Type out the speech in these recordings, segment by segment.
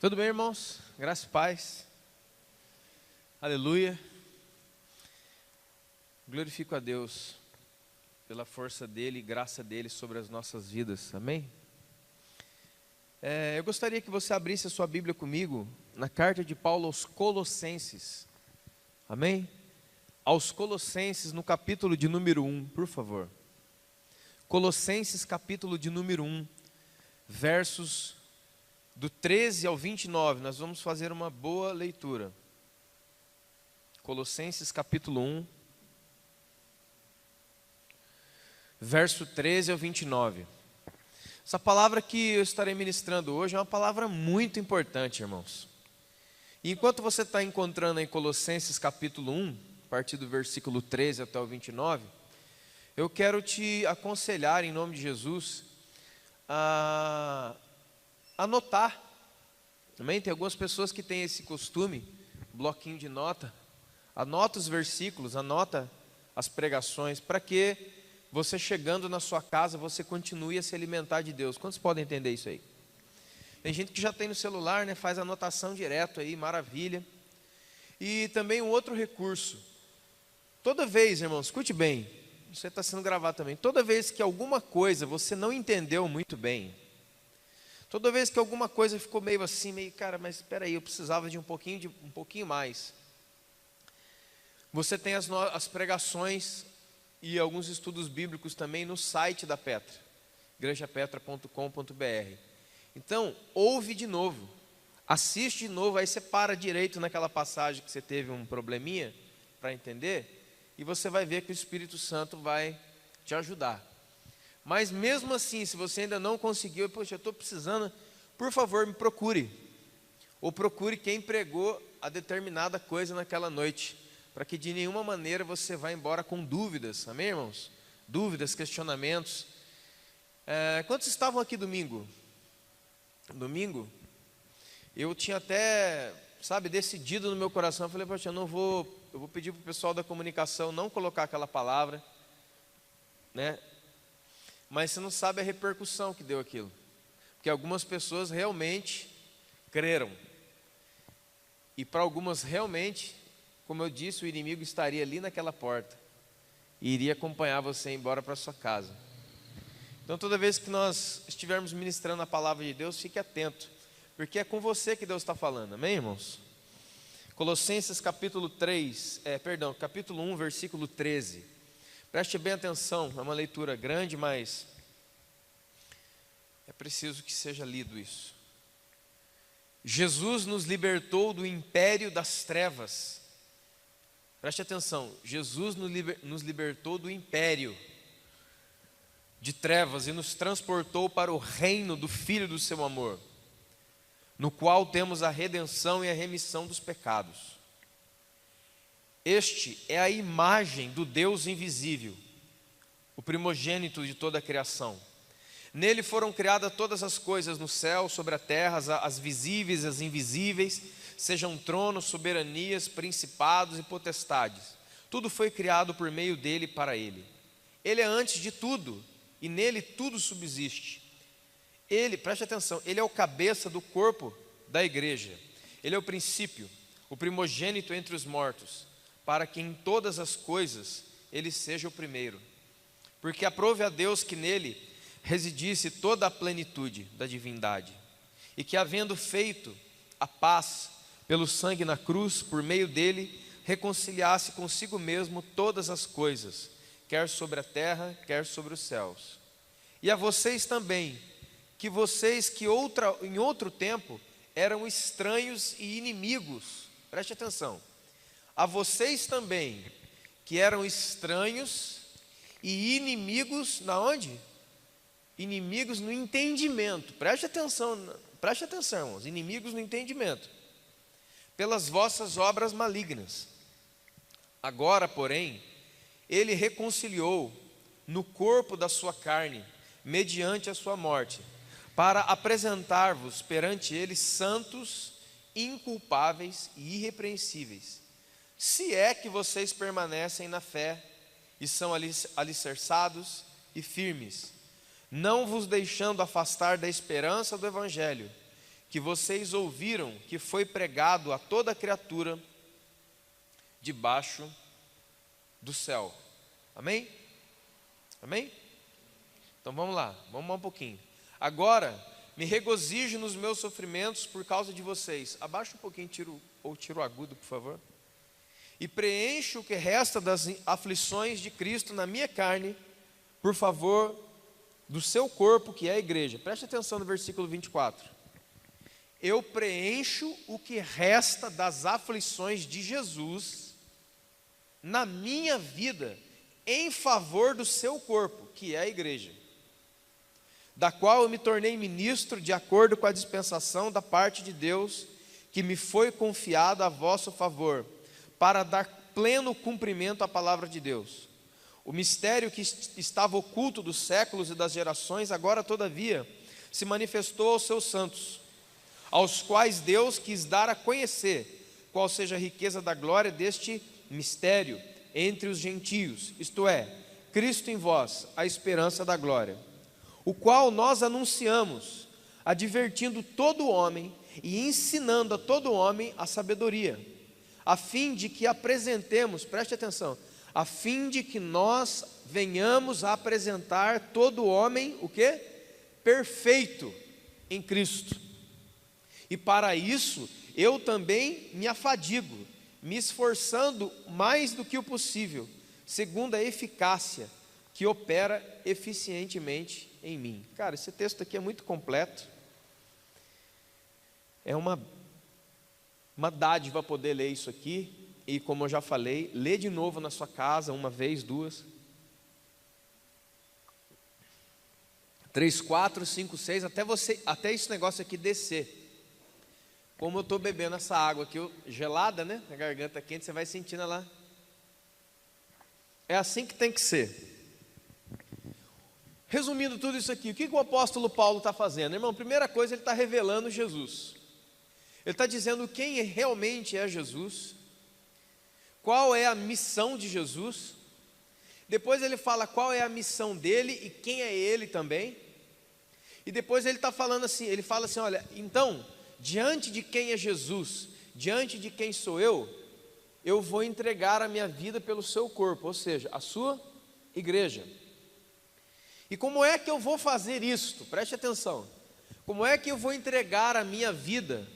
Tudo bem, irmãos? Graça e paz. Aleluia. Glorifico a Deus pela força dEle e graça dEle sobre as nossas vidas. Amém? Eu gostaria que você abrisse a sua Bíblia comigo na carta de Paulo aos Colossenses. Amém? Aos Colossenses, no capítulo de número 1, por favor. Colossenses, capítulo de número 1, versos do 13 ao 29, nós vamos fazer uma boa leitura. Colossenses capítulo 1, verso 13 ao 29. Essa palavra que eu estarei ministrando hoje é uma palavra muito importante, irmãos. E enquanto você está encontrando em Colossenses capítulo 1, a partir do versículo 13 até o 29, eu quero te aconselhar em nome de Jesus a anotar. Também tem algumas pessoas que têm esse costume, bloquinho de nota, anota os versículos, anota as pregações, para que você chegando na sua casa, você continue a se alimentar de Deus. Quantos podem entender isso aí? Tem gente que já tem no celular, né, faz anotação direto aí, maravilha. E também um outro recurso, toda vez, irmãos, escute bem, você está sendo gravado também, toda vez que alguma coisa você não entendeu muito bem, toda vez que alguma coisa ficou meio assim, cara, mas espera aí, eu precisava de um pouquinho mais. Você tem as pregações e alguns estudos bíblicos também no site da Petra, igrejapetra.com.br. Então, ouve de novo, assiste de novo, aí você para direito naquela passagem que você teve um probleminha para entender, e você vai ver que o Espírito Santo vai te ajudar. Mas mesmo assim, se você ainda não conseguiu, poxa, eu estou precisando, por favor, me procure. Ou procure quem pregou a determinada coisa naquela noite, para que de nenhuma maneira você vá embora com dúvidas, amém, irmãos? Dúvidas, questionamentos. Quantos estavam aqui domingo? Domingo? Eu tinha até, decidido no meu coração, eu falei, poxa, eu vou pedir para o pessoal da comunicação não colocar aquela palavra, né? Mas você não sabe a repercussão que deu aquilo, porque algumas pessoas realmente creram, e para algumas realmente, como eu disse, o inimigo estaria ali naquela porta, e iria acompanhar você embora para sua casa. Então toda vez que nós estivermos ministrando a palavra de Deus, fique atento, porque é com você que Deus está falando, amém, irmãos? Colossenses capítulo 1, versículo 13. Preste bem atenção, é uma leitura grande, mas é preciso que seja lido isso. Jesus nos libertou do império das trevas. Preste atenção, Jesus nos libertou do império de trevas e nos transportou para o reino do Filho do seu amor, no qual temos a redenção e a remissão dos pecados. Este é a imagem do Deus invisível, o primogênito de toda a criação. Nele foram criadas todas as coisas no céu, sobre a terra, as visíveis e as invisíveis, sejam tronos, soberanias, principados e potestades. Tudo foi criado por meio dele e para ele. Ele é antes de tudo, e nele tudo subsiste. Ele, preste atenção, ele é o cabeça do corpo da igreja. Ele é o princípio, o primogênito entre os mortos, para que em todas as coisas ele seja o primeiro. Porque aprove a Deus que nele residisse toda a plenitude da divindade, e que, havendo feito a paz pelo sangue na cruz, por meio dele, reconciliasse consigo mesmo todas as coisas, quer sobre a terra, quer sobre os céus. E a vocês também, que vocês que em outro tempo eram estranhos e inimigos, preste atenção, a vocês também, que eram estranhos e inimigos, na onde? Inimigos no entendimento, preste atenção, irmãos, inimigos no entendimento, pelas vossas obras malignas. Agora, porém, ele reconciliou no corpo da sua carne, mediante a sua morte, para apresentar-vos perante ele santos, inculpáveis e irrepreensíveis, se é que vocês permanecem na fé e são alicerçados e firmes, não vos deixando afastar da esperança do Evangelho, que vocês ouviram que foi pregado a toda criatura debaixo do céu. Amém? Amém? Então vamos lá um pouquinho. Agora, me regozijo nos meus sofrimentos por causa de vocês. Abaixa um pouquinho, tiro agudo, por favor. E preencho o que resta das aflições de Cristo na minha carne, por favor do seu corpo, que é a igreja. Preste atenção no versículo 24. Eu preencho o que resta das aflições de Jesus na minha vida, em favor do seu corpo, que é a igreja, da qual eu me tornei ministro de acordo com a dispensação da parte de Deus, que me foi confiada a vosso favor, para dar pleno cumprimento à palavra de Deus. O mistério que estava oculto dos séculos e das gerações, agora todavia se manifestou aos seus santos, aos quais Deus quis dar a conhecer qual seja a riqueza da glória deste mistério entre os gentios, isto é, Cristo em vós, a esperança da glória, o qual nós anunciamos, advertindo todo homem e ensinando a todo homem a sabedoria, a fim de que apresentemos, preste atenção, a fim de que nós venhamos a apresentar todo homem, o quê? Perfeito em Cristo. E para isso, eu também me afadigo, me esforçando mais do que o possível, segundo a eficácia que opera eficientemente em mim. Cara, esse texto aqui é muito completo. É uma dádiva poder ler isso aqui. E como eu já falei, lê de novo na sua casa, uma vez, duas, 3, 4, 5, 6, até esse negócio aqui descer. Como eu estou bebendo essa água aqui, gelada, né? A garganta quente, você vai sentindo ela. É assim que tem que ser. Resumindo tudo isso aqui, o que o apóstolo Paulo está fazendo? Irmão, primeira coisa, ele está revelando Jesus. Ele está dizendo quem realmente é Jesus, qual é a missão de Jesus. Depois ele fala qual é a missão dele e quem é ele também. E depois ele está falando assim, ele fala assim, olha, então, diante de quem é Jesus, diante de quem sou eu vou entregar a minha vida pelo seu corpo, ou seja, a sua igreja. E como é que eu vou fazer isto? Preste atenção. Como é que eu vou entregar a minha vida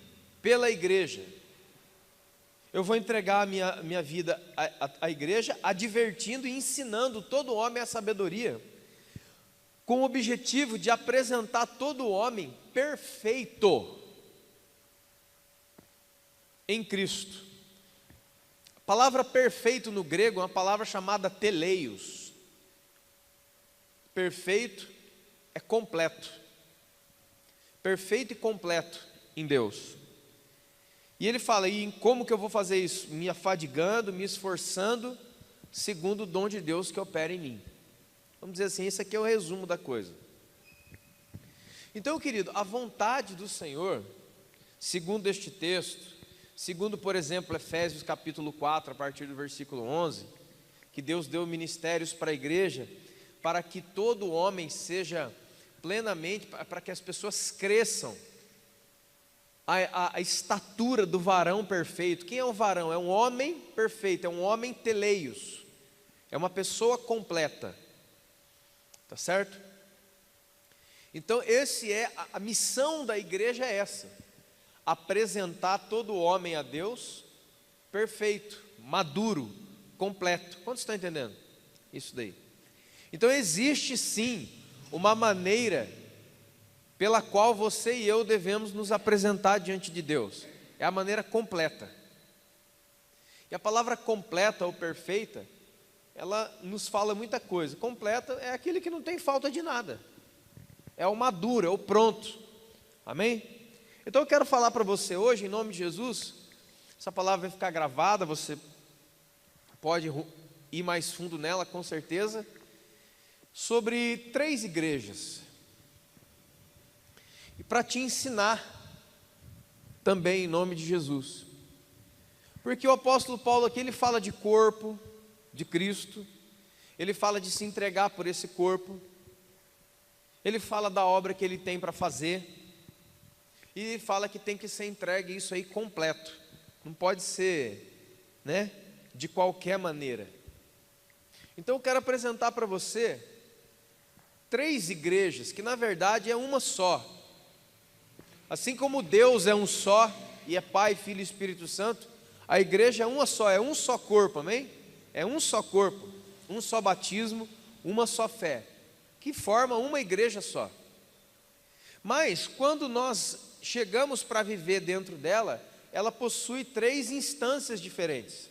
pela igreja? Eu vou entregar a minha vida à igreja, advertindo e ensinando todo homem a sabedoria, com o objetivo de apresentar todo homem perfeito em Cristo. A palavra perfeito no grego é uma palavra chamada teleios. Perfeito é completo. Perfeito e completo em Deus. E ele fala, e como que eu vou fazer isso? Me afadigando, me esforçando, segundo o dom de Deus que opera em mim. Vamos dizer assim, esse aqui é o resumo da coisa. Então, querido, a vontade do Senhor, segundo este texto, segundo, por exemplo, Efésios capítulo 4, a partir do versículo 11, que Deus deu ministérios para a igreja, para que todo homem seja plenamente, para que as pessoas cresçam, a estatura do varão perfeito. Quem é o varão? É um homem perfeito, é um homem teleios, é uma pessoa completa, tá certo? Então a missão da igreja é essa, apresentar todo homem a Deus perfeito, maduro, completo. Quantos estão entendendo isso daí? Então existe sim uma maneira pela qual você e eu devemos nos apresentar diante de Deus. É a maneira completa. E a palavra completa ou perfeita, ela nos fala muita coisa. Completa é aquele que não tem falta de nada. É o maduro, é o pronto. Amém? Então eu quero falar para você hoje, em nome de Jesus, essa palavra vai ficar gravada, você pode ir mais fundo nela, com certeza, sobre 3 igrejas. E para te ensinar também em nome de Jesus. Porque o apóstolo Paulo aqui, ele fala de corpo, de Cristo, ele fala de se entregar por esse corpo, ele fala da obra que ele tem para fazer, e fala que tem que ser entregue isso aí completo. Não pode ser, né, de qualquer maneira. Então eu quero apresentar para você 3 igrejas, que na verdade é uma só. Assim como Deus é um só, e é Pai, Filho e Espírito Santo, a igreja é uma só, é um só corpo, amém? É um só corpo, um só batismo, uma só fé, que forma uma igreja só. Mas quando nós chegamos para viver dentro dela, ela possui 3 instâncias diferentes.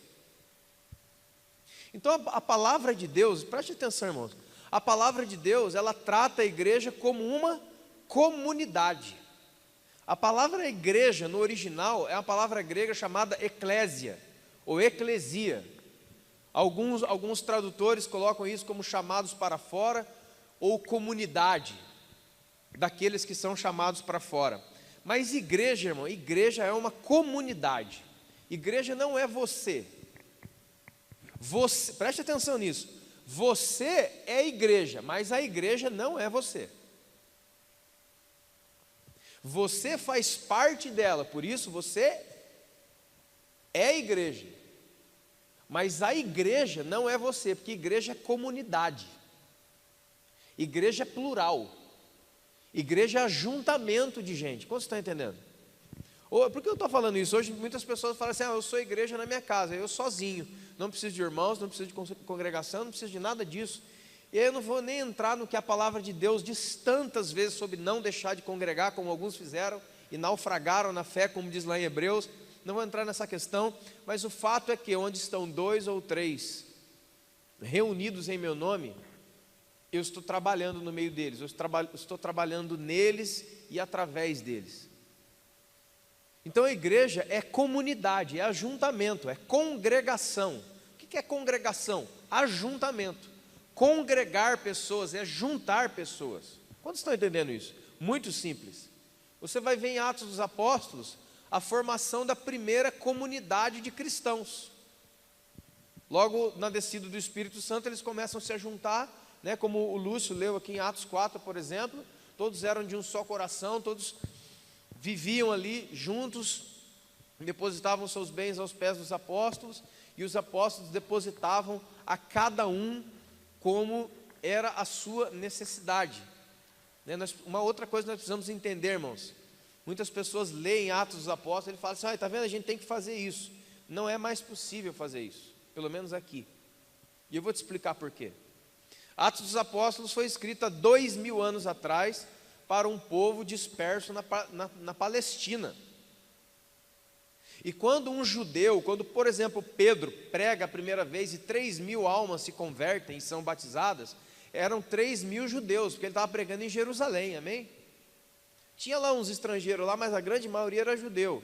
Então a palavra de Deus, preste atenção, irmãos, a palavra de Deus, ela trata a igreja como uma comunidade. A palavra igreja, no original, é uma palavra grega chamada eclésia, ou eclesia. Alguns tradutores colocam isso como chamados para fora, ou comunidade, daqueles que são chamados para fora. Mas igreja, irmão, igreja é uma comunidade. Igreja não é você. Preste atenção nisso. Você é igreja, mas a igreja não é você. Você faz parte dela, por isso você é igreja. Mas a igreja não é você, porque igreja é comunidade. Igreja é plural. Igreja é ajuntamento de gente. Quantos estão entendendo? Por que eu estou falando isso? Hoje muitas pessoas falam assim, eu sou igreja na minha casa, eu sozinho, não preciso de irmãos, não preciso de congregação, não preciso de nada disso. E aí eu não vou nem entrar no que a palavra de Deus diz tantas vezes sobre não deixar de congregar, como alguns fizeram, e naufragaram na fé, como diz lá em Hebreus. Não vou entrar nessa questão, mas o fato é que onde estão 2 ou 3 reunidos em meu nome, eu estou trabalhando no meio deles, eu estou trabalhando neles e através deles. Então a igreja é comunidade, é ajuntamento, é congregação. O que é congregação? Ajuntamento. Congregar pessoas é juntar pessoas. Quantos estão entendendo isso? Muito simples. Você vai ver em Atos dos Apóstolos a formação da primeira comunidade de cristãos. Logo na descida do Espírito Santo, eles começam a se juntar, né, como o Lúcio leu aqui em Atos 4, por exemplo. Todos eram de um só coração, todos viviam ali juntos, depositavam seus bens aos pés dos apóstolos, e os apóstolos depositavam a cada um como era a sua necessidade. Uma outra coisa que nós precisamos entender, irmãos, muitas pessoas leem Atos dos Apóstolos e falam assim, está vendo, a gente tem que fazer isso. Não é mais possível fazer isso, pelo menos aqui. E eu vou te explicar por quê. Atos dos Apóstolos foi escrito há 2000 anos atrás, para um povo disperso na Palestina. E quando um judeu, por exemplo Pedro prega a primeira vez e 3.000 almas se convertem e são batizadas, eram 3.000 judeus, porque ele estava pregando em Jerusalém, amém? Tinha lá uns estrangeiros lá, mas a grande maioria era judeu.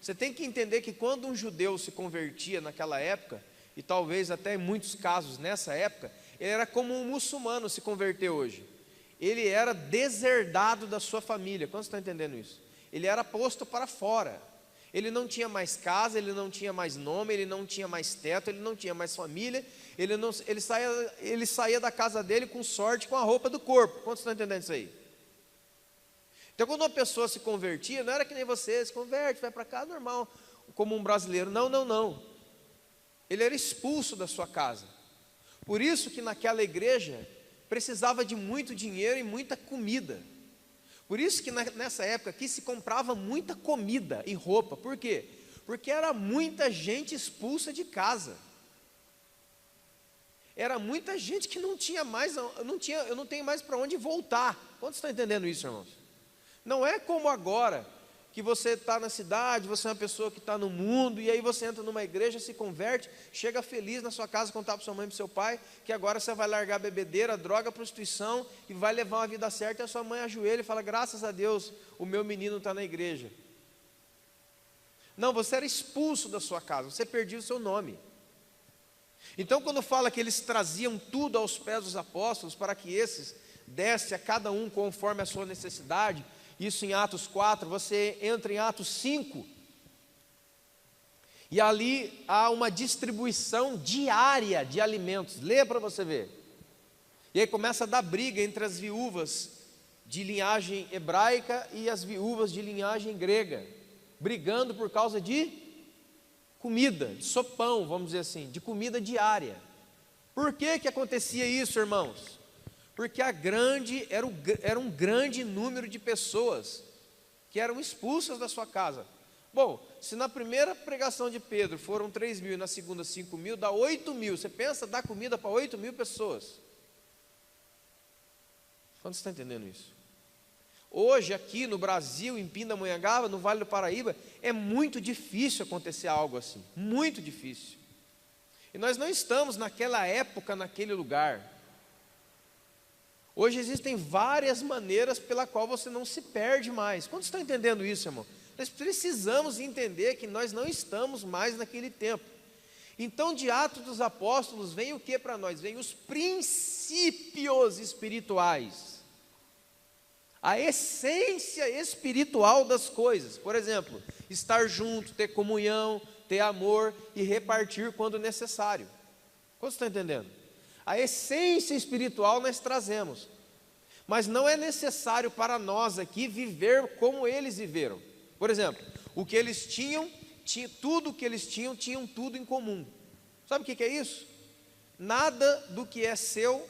Você tem que entender que quando um judeu se convertia naquela época, e talvez até em muitos casos nessa época, ele era como um muçulmano se converter hoje. Ele era deserdado da sua família. Quantos estão entendendo isso? Ele era posto para fora. Ele não tinha mais casa, ele não tinha mais nome, ele não tinha mais teto, ele não tinha mais família. Ele saía da casa dele com sorte, com a roupa do corpo. Quantos estão entendendo isso aí? Então quando uma pessoa se convertia, não era que nem você, se converte, vai para cá, normal, como um brasileiro. Não. Ele era expulso da sua casa. Por isso que naquela igreja precisava de muito dinheiro e muita comida. Por isso que nessa época aqui se comprava muita comida e roupa. Por quê? Porque era muita gente expulsa de casa. Era muita gente que não tinha mais, eu não tenho mais para onde voltar. Quantos estão entendendo isso, irmãos? Não é como agora, que você está na cidade, você é uma pessoa que está no mundo, e aí você entra numa igreja, se converte, chega feliz na sua casa, contar para sua mãe e para seu pai, que agora você vai largar a bebedeira, a droga, a prostituição, e vai levar uma vida certa, e a sua mãe ajoelha e fala, graças a Deus, o meu menino está na igreja. Não, você era expulso da sua casa, você perdia o seu nome. Então quando fala que eles traziam tudo aos pés dos apóstolos, para que esses dessem a cada um conforme a sua necessidade, isso em Atos 4, você entra em Atos 5, e ali há uma distribuição diária de alimentos. Leia para você ver. E aí começa a dar briga entre as viúvas de linhagem hebraica e as viúvas de linhagem grega, brigando por causa de comida, de sopão, vamos dizer assim, de comida diária. Por que que acontecia isso, irmãos? Porque era um grande número de pessoas que eram expulsas da sua casa. Bom, se na primeira pregação de Pedro foram 3.000 e na segunda 5.000, dá 8.000. Você pensa dar comida para 8.000 pessoas? Quantos estão entendendo isso? Hoje aqui no Brasil, em Pindamonhangaba, no Vale do Paraíba, é muito difícil acontecer algo assim, muito difícil. E nós não estamos naquela época, naquele lugar. Hoje existem várias maneiras pela qual você não se perde mais. Quantos estão entendendo isso, irmão? Nós precisamos entender que nós não estamos mais naquele tempo. Então, de Atos dos Apóstolos, vem o que para nós? Vem os princípios espirituais. A essência espiritual das coisas. Por exemplo, estar junto, ter comunhão, ter amor e repartir quando necessário. Quantos estão entendendo? A essência espiritual nós trazemos. Mas não é necessário para nós aqui viver como eles viveram. Por exemplo, o que eles tinham, tudo que eles tinham tudo em comum. Sabe o que é isso? Nada do que é seu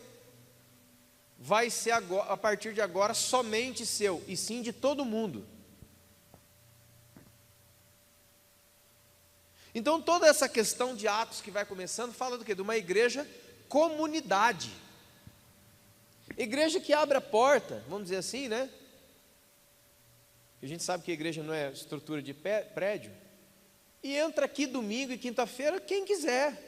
vai ser agora, a partir de agora somente seu, e sim de todo mundo. Então toda essa questão de Atos que vai começando, fala do quê? De uma igreja comunidade. Igreja que abre a porta, vamos dizer assim, né? A gente sabe que a igreja não é estrutura de prédio. E entra aqui domingo e quinta-feira quem quiser.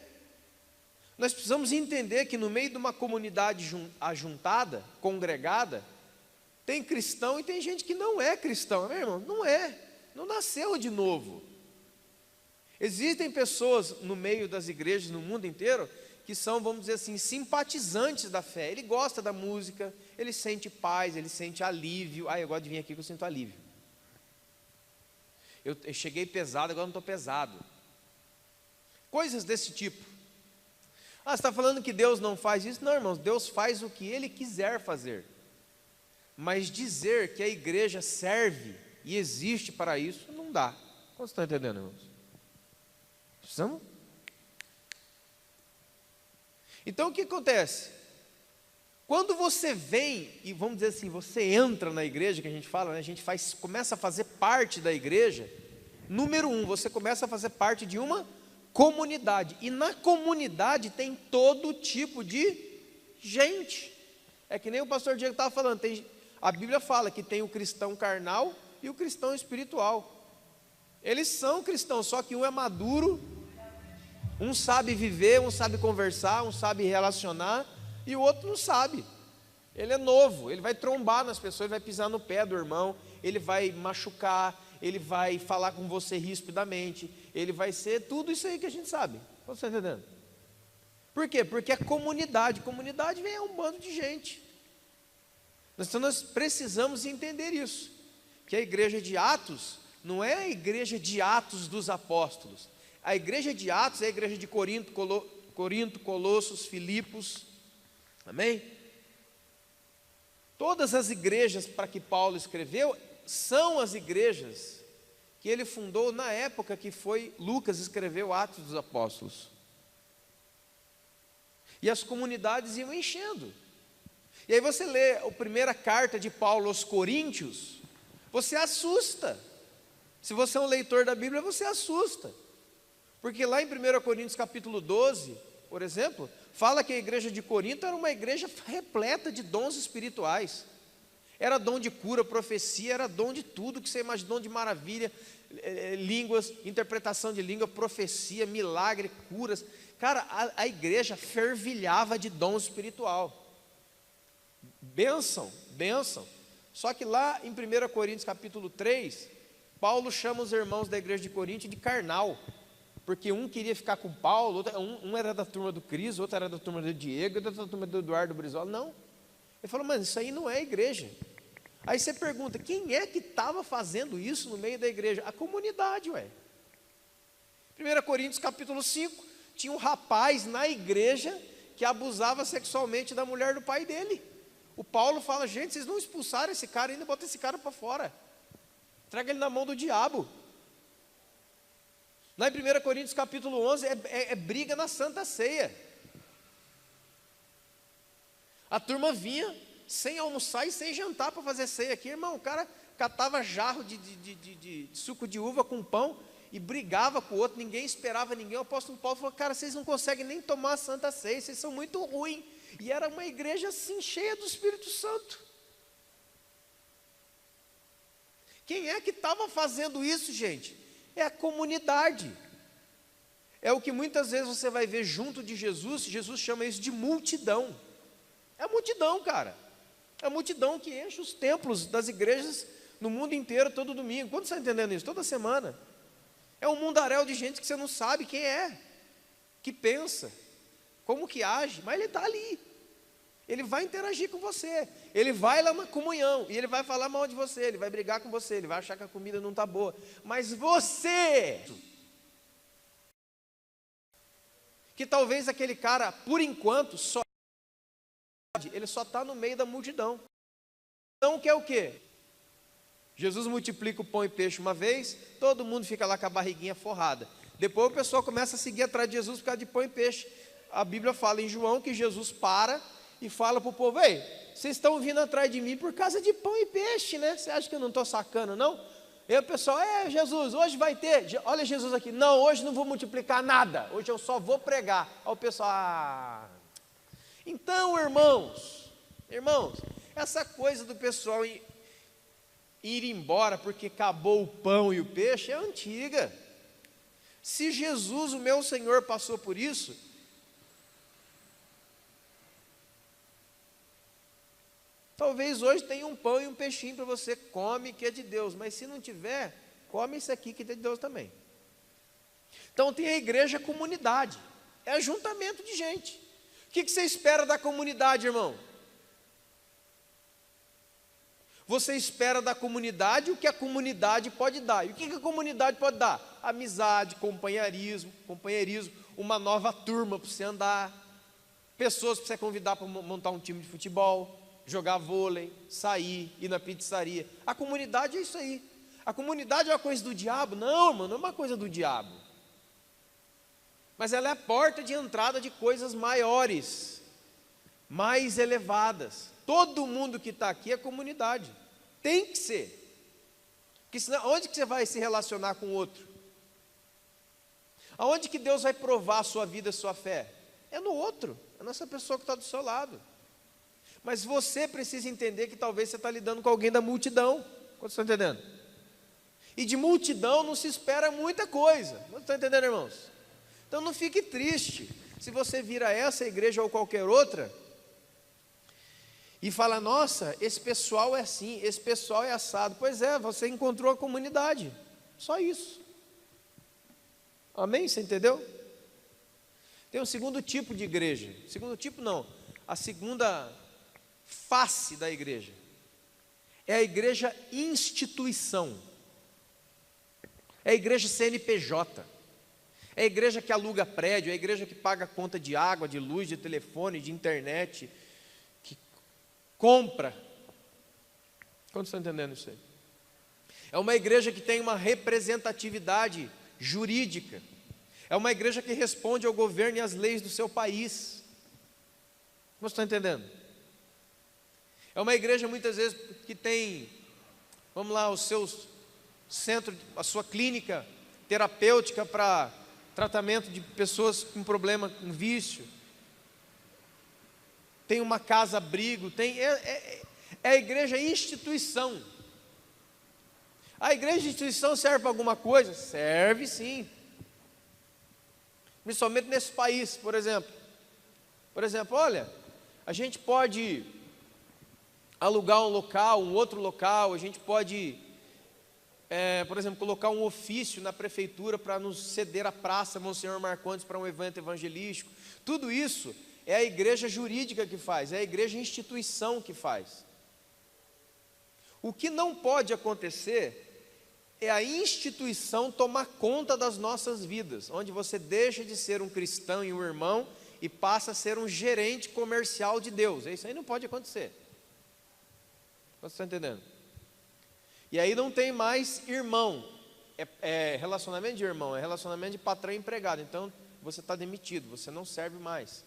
Nós precisamos entender que no meio de uma comunidade ajuntada, congregada, tem cristão e tem gente que não é cristão, meu irmão, não nasceu de novo. Existem pessoas no meio das igrejas no mundo inteiro que são, vamos dizer assim, simpatizantes da fé. Ele gosta da música, ele sente paz, ele sente alívio. Eu gosto de vir aqui que eu sinto alívio. Eu cheguei pesado, agora não estou pesado. Coisas desse tipo. Você está falando que Deus não faz isso? Não, irmãos, Deus faz o que Ele quiser fazer. Mas dizer que a igreja serve e existe para isso, não dá. Vocês estão entendendo, irmãos? Precisamos? Então o que acontece? Quando você vem, e vamos dizer assim, você entra na igreja, que a gente fala, né, começa a fazer parte da igreja, número 1, você começa a fazer parte de uma comunidade, e na comunidade tem todo tipo de gente. É que nem o pastor Diego estava falando, a Bíblia fala que tem o cristão carnal e o cristão espiritual. Eles são cristãos, só que um é maduro, um sabe viver, um sabe conversar, um sabe relacionar, e o outro não sabe. Ele é novo, ele vai trombar nas pessoas, ele vai pisar no pé do irmão, ele vai machucar, ele vai falar com você rispidamente, ele vai ser tudo isso aí que a gente sabe. Você está entendendo? Por quê? Porque é comunidade vem um bando de gente. Então nós precisamos entender isso, que a igreja de Atos não é a igreja de Atos dos Apóstolos. A igreja de Atos é a igreja de Corinto, Colossos, Filipos, amém? Todas as igrejas para que Paulo escreveu são as igrejas que ele fundou na época que foi Lucas escreveu Atos dos Apóstolos. E as comunidades iam enchendo. E aí você lê a primeira carta de Paulo aos Coríntios, você assusta. Se você é um leitor da Bíblia, você assusta. Porque lá em 1 Coríntios capítulo 12, por exemplo, fala que a igreja de Corinto era uma igreja repleta de dons espirituais. Era dom de cura, profecia, era dom de tudo que você imagina, dom de maravilha, línguas, interpretação de língua, profecia, milagre, curas. Cara, a igreja fervilhava de dom espiritual. Bênção. Só que lá em 1 Coríntios capítulo 3, Paulo chama os irmãos da igreja de Corinto de carnal. Porque um queria ficar com Paulo, um era da turma do Cris, outro era da turma do Diego, outro era da turma do Eduardo Brizola. Não. Ele falou, mas isso aí não é igreja. Aí você pergunta, quem é que estava fazendo isso no meio da igreja? A comunidade, ué. 1 Coríntios capítulo 5, tinha um rapaz na igreja que abusava sexualmente da mulher do pai dele. O Paulo fala, gente, vocês não expulsaram esse cara, ainda botam esse cara para fora. Entrega ele na mão do diabo. Lá em 1 Coríntios capítulo 11, é briga na Santa Ceia. A turma vinha sem almoçar e sem jantar para fazer ceia aqui, irmão. O cara catava jarro de suco de uva com pão e brigava com o outro, ninguém esperava ninguém. O apóstolo Paulo falou, cara, vocês não conseguem nem tomar a Santa Ceia, vocês são muito ruins. E era uma igreja assim, cheia do Espírito Santo. Quem é que estava fazendo isso, gente? É a comunidade. É o que muitas vezes você vai ver junto de Jesus. Jesus chama isso de multidão. É a multidão, cara. É a multidão que enche os templos das igrejas no mundo inteiro todo domingo. Quando você está entendendo isso? Toda semana. É um mundaréu de gente que você não sabe quem é, que pensa, como que age, mas ele está ali. Ele vai interagir com você, ele vai lá na comunhão, e ele vai falar mal de você, ele vai brigar com você, ele vai achar que a comida não está boa, mas você, que talvez aquele cara, por enquanto, ele só está no meio da multidão. Então quer o quê? Jesus multiplica o pão e peixe uma vez, todo mundo fica lá com a barriguinha forrada. Depois o pessoal começa a seguir atrás de Jesus por causa de pão e peixe. A Bíblia fala em João que Jesus para e fala para o povo, ei, vocês estão vindo atrás de mim por causa de pão e peixe, né? Você acha que eu não estou sacando, não? E o pessoal, Jesus, hoje vai ter, olha Jesus aqui, não, hoje não vou multiplicar nada, hoje eu só vou pregar. Aí o pessoal, então irmãos, essa coisa do pessoal ir embora porque acabou o pão e o peixe é antiga. Se Jesus, o meu Senhor, passou por isso, talvez hoje tenha um pão e um peixinho para você, come que é de Deus, mas se não tiver, come isso aqui que é de Deus também. Então tem a igreja comunidade, é ajuntamento de gente. O que você espera da comunidade, irmão? Você espera da comunidade o que a comunidade pode dar. E o que a comunidade pode dar? Amizade, companheirismo, uma nova turma para você andar, pessoas para você convidar para montar um time de futebol, jogar vôlei, sair, ir na pizzaria. A comunidade é isso aí. A comunidade é uma coisa do diabo? Não, mano, não é uma coisa do diabo. Mas ela é a porta de entrada de coisas maiores, mais elevadas. Todo mundo que está aqui é comunidade. Tem que ser. Porque senão, onde que você vai se relacionar com o outro? Aonde que Deus vai provar a sua vida, a sua fé? É no outro, é nessa pessoa que está do seu lado. Mas você precisa entender que talvez você está lidando com alguém da multidão. Quantos estão entendendo? E de multidão não se espera muita coisa. Quantos estão entendendo, irmãos? Então não fique triste se você vir a essa igreja ou qualquer outra e fala, nossa, esse pessoal é assim, esse pessoal é assado. Pois é, você encontrou a comunidade, só isso. Amém? Você entendeu? Tem um segundo tipo de igreja. Segundo tipo não, a segunda face da igreja é a igreja instituição. É a igreja CNPJ. É a igreja que aluga prédio, é a igreja que paga conta de água, de luz, de telefone, de internet, que compra. Quantos estão entendendo isso aí? É uma igreja que tem uma representatividade jurídica. É uma igreja que responde ao governo e às leis do seu país. Vocês estão entendendo? É uma igreja muitas vezes que tem, vamos lá, os seus centros, a sua clínica terapêutica para tratamento de pessoas com problema, com vício. Tem uma casa-abrigo, é a igreja instituição. A igreja instituição serve para alguma coisa? Serve sim. Principalmente nesse país, por exemplo. Por exemplo, olha, a gente pode alugar um local, um outro local, a gente pode, por exemplo, colocar um ofício na prefeitura para nos ceder a praça Monsenhor Marcondes para um evento evangelístico. Tudo isso é a igreja jurídica que faz, é a igreja instituição que faz. O que não pode acontecer é a instituição tomar conta das nossas vidas, onde você deixa de ser um cristão e um irmão e passa a ser um gerente comercial de Deus. Isso aí não pode acontecer. Você está entendendo? E aí não tem mais irmão. É relacionamento de irmão, é relacionamento de patrão e empregado. Então você está demitido, você não serve mais.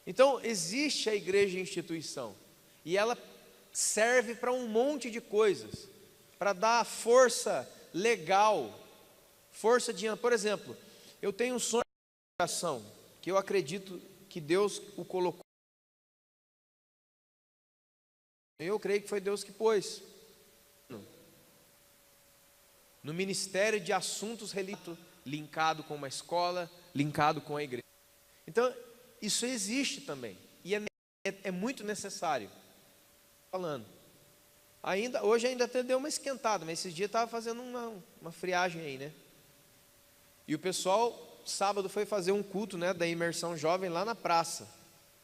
Então existe a igreja instituição. E ela serve para um monte de coisas. Para dar força legal. Força de... Por exemplo, eu tenho um sonho de oração, que eu acredito que Deus o colocou. Eu creio que foi Deus que pôs. No ministério de assuntos religiosos, linkado com uma escola, linkado com a igreja. Então, isso existe também. E é muito necessário. Falando. Hoje ainda até deu uma esquentada, mas esses dias estava fazendo uma friagem aí, né? E o pessoal, sábado, foi fazer um culto, né, da imersão jovem lá na praça,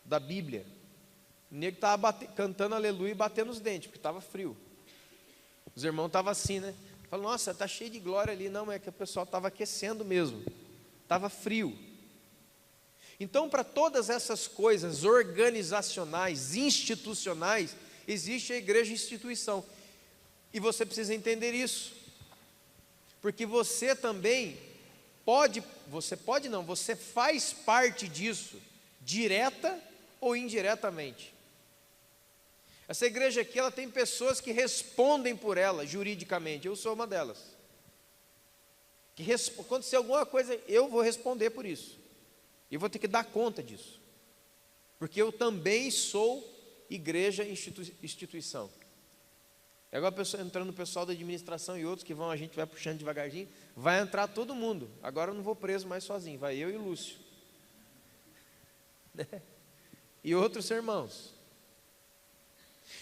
da Bíblia. O nego estava cantando aleluia e batendo os dentes, porque estava frio. Os irmãos estavam assim, né? Falaram, nossa, está cheio de glória ali. Não, é que o pessoal estava aquecendo mesmo. Estava frio. Então, para todas essas coisas organizacionais, institucionais, existe a igreja instituição. E você precisa entender isso. Porque você também você faz parte disso, direta ou indiretamente. Essa igreja aqui, ela tem pessoas que respondem por ela, juridicamente. Eu sou uma delas. Acontecer alguma coisa, eu vou responder por isso. E vou ter que dar conta disso. Porque eu também sou igreja instituição. E agora entrando o pessoal da administração e outros que a gente vai puxando devagarzinho, vai entrar todo mundo. Agora eu não vou preso mais sozinho, vai eu e o Lúcio. E outros irmãos.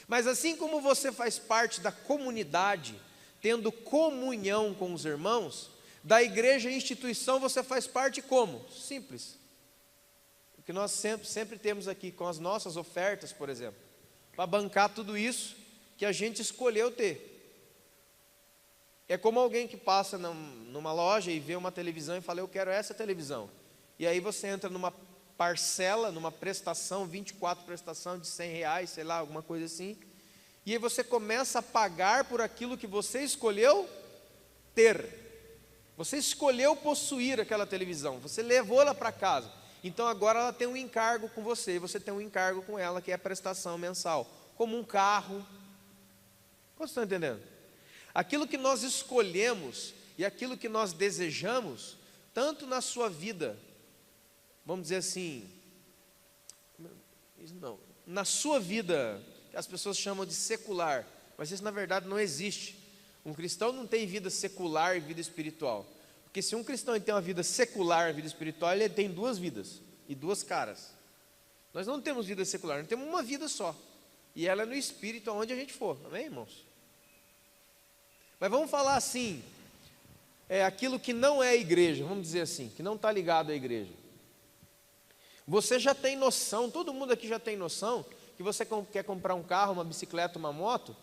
Mas assim como você faz parte da comunidade, tendo comunhão com os irmãos, da igreja e instituição você faz parte como? Simples. O que nós sempre temos aqui com as nossas ofertas, por exemplo, para bancar tudo isso que a gente escolheu ter. É como alguém que passa numa loja e vê uma televisão e fala, eu quero essa televisão. E aí você entra numa parcela, numa prestação, 24 prestação de R$100, sei lá, alguma coisa assim. E aí você começa a pagar por aquilo que você escolheu ter. Você escolheu possuir aquela televisão, você levou ela para casa. Então agora ela tem um encargo com você, e você tem um encargo com ela, que é a prestação mensal. Como um carro. Vocês estão entendendo? Aquilo que nós escolhemos e aquilo que nós desejamos, tanto na sua vida, vamos dizer assim, na sua vida, que as pessoas chamam de secular, mas isso na verdade não existe. Um cristão não tem vida secular e vida espiritual. Porque se um cristão tem uma vida secular e vida espiritual, ele tem duas vidas e duas caras. Nós não temos vida secular, nós temos uma vida só. E ela é no espírito, aonde a gente for. Amém, irmãos? Mas vamos falar assim, aquilo que não é a igreja, vamos dizer assim, que não está ligado à igreja. Você já tem noção, todo mundo aqui já tem noção, que você quer comprar um carro, uma bicicleta, uma moto,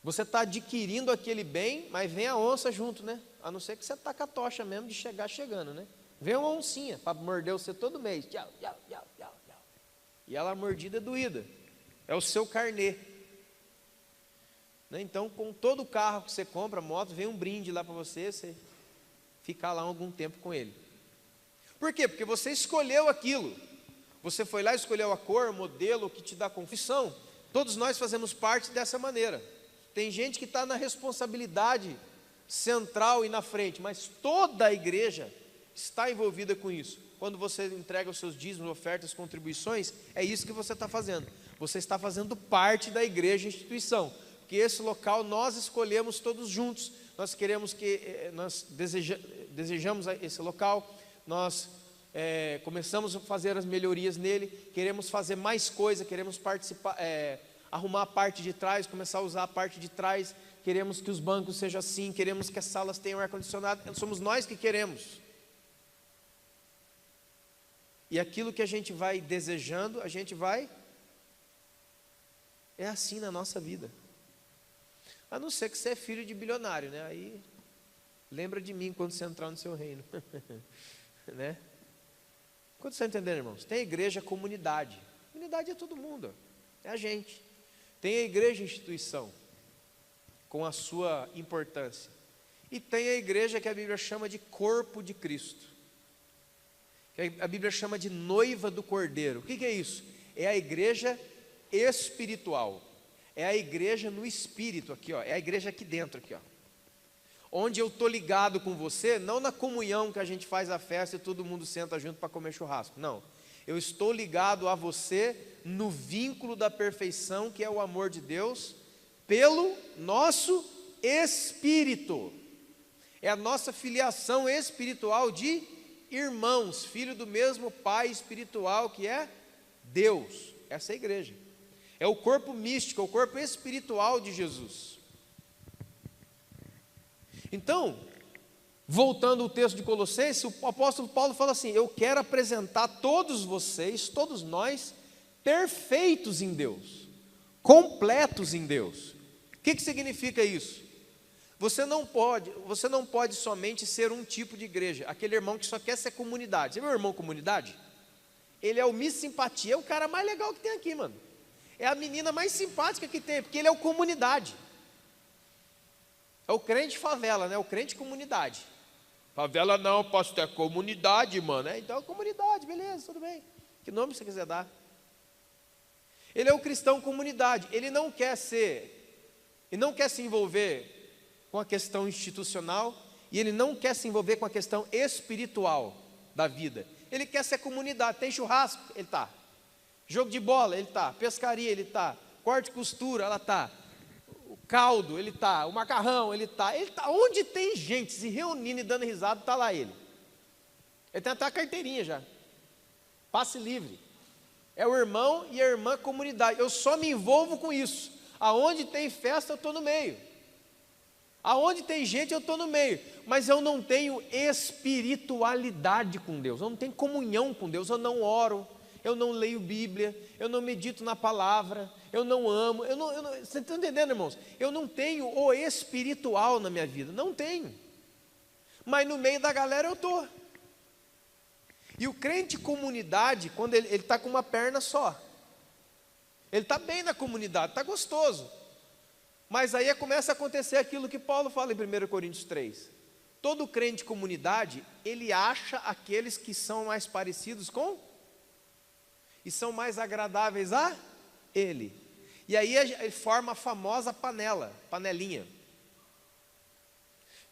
você está adquirindo aquele bem, mas vem a onça junto, né? A não ser que você está com a tocha mesmo de chegar chegando, né? Vem uma oncinha para morder você todo mês. Tchau, tchau, tchau, tchau, tchau. E ela, a mordida é doída. É o seu carnê. Né? Então, com todo carro que você compra, moto, vem um brinde lá para você ficar lá algum tempo com ele. Por quê? Porque você escolheu aquilo. Você foi lá e escolheu a cor, o modelo, o que te dá confissão. Todos nós fazemos parte dessa maneira. Tem gente que está na responsabilidade central e na frente, mas toda a igreja está envolvida com isso. Quando você entrega os seus dízimos, ofertas, contribuições, é isso que você está fazendo. Você está fazendo parte da igreja e instituição, porque esse local nós escolhemos todos juntos. Nós queremos nós desejamos esse local, nós começamos a fazer as melhorias nele, queremos fazer mais coisa, queremos participar, arrumar a parte de trás, começar a usar a parte de trás, queremos que os bancos sejam assim, queremos que as salas tenham ar-condicionado, somos nós que queremos. E aquilo que a gente vai desejando, a gente vai, é assim na nossa vida. A não ser que você é filho de bilionário, né? Aí, lembra de mim quando você entrar no seu reino. Né? Quando você está entendendo, irmãos? Tem igreja, comunidade. Comunidade é todo mundo. É a gente. Tem a igreja instituição, com a sua importância. E tem a igreja que a Bíblia chama de corpo de Cristo, que a Bíblia chama de noiva do Cordeiro. O que é isso? É a igreja espiritual. É a igreja no espírito aqui, ó. É a igreja aqui dentro, aqui, ó. Onde eu estou ligado com você, não na comunhão que a gente faz a festa e todo mundo senta junto para comer churrasco. Não. Eu estou ligado a você no vínculo da perfeição, que é o amor de Deus, pelo nosso espírito. É a nossa filiação espiritual de irmãos, filho do mesmo Pai espiritual que é Deus. Essa é a igreja. É o corpo místico, é o corpo espiritual de Jesus. Então, voltando ao texto de Colossenses, o apóstolo Paulo fala assim: eu quero apresentar todos vocês, todos nós, perfeitos em Deus, completos em Deus. O que significa isso? Você não pode somente ser um tipo de igreja, aquele irmão que só quer ser comunidade. Você viu o irmão comunidade? Ele é o Miss Simpatia, é o cara mais legal que tem aqui, mano. É a menina mais simpática que tem, porque ele é o comunidade. É o crente favela, né? O crente comunidade. Favela não, pastor, é comunidade, mano. Então é comunidade, beleza, tudo bem. Que nome você quiser dar. Ele é o cristão comunidade. Ele não quer se envolver com a questão institucional, e ele não quer se envolver com a questão espiritual da vida. Ele quer ser comunidade. Tem churrasco? Ele está. Jogo de bola? Ele está. Pescaria? Ele está. Corte e costura? Ela está. O caldo? Ele está. O macarrão? Ele está. Ele está. Onde tem gente se reunindo e dando risada, está lá ele. Ele tem até a carteirinha já. Passe livre. É o irmão e a irmã comunidade. Eu só me envolvo com isso. Aonde tem festa, eu estou no meio. Aonde tem gente, eu estou no meio. Mas eu não tenho espiritualidade com Deus. Eu não tenho comunhão com Deus. Eu não oro. Eu não leio Bíblia. Eu não medito na palavra. Eu não amo. Você está entendendo, irmãos? Eu não tenho o espiritual na minha vida. Não tenho. Mas no meio da galera eu estou. E o crente comunidade, quando ele está com uma perna só. Ele está bem na comunidade, está gostoso. Mas aí começa a acontecer aquilo que Paulo fala em 1 Coríntios 3. Todo crente de comunidade, ele acha aqueles que são mais parecidos com e são mais agradáveis a ele. E aí ele forma a famosa panelinha.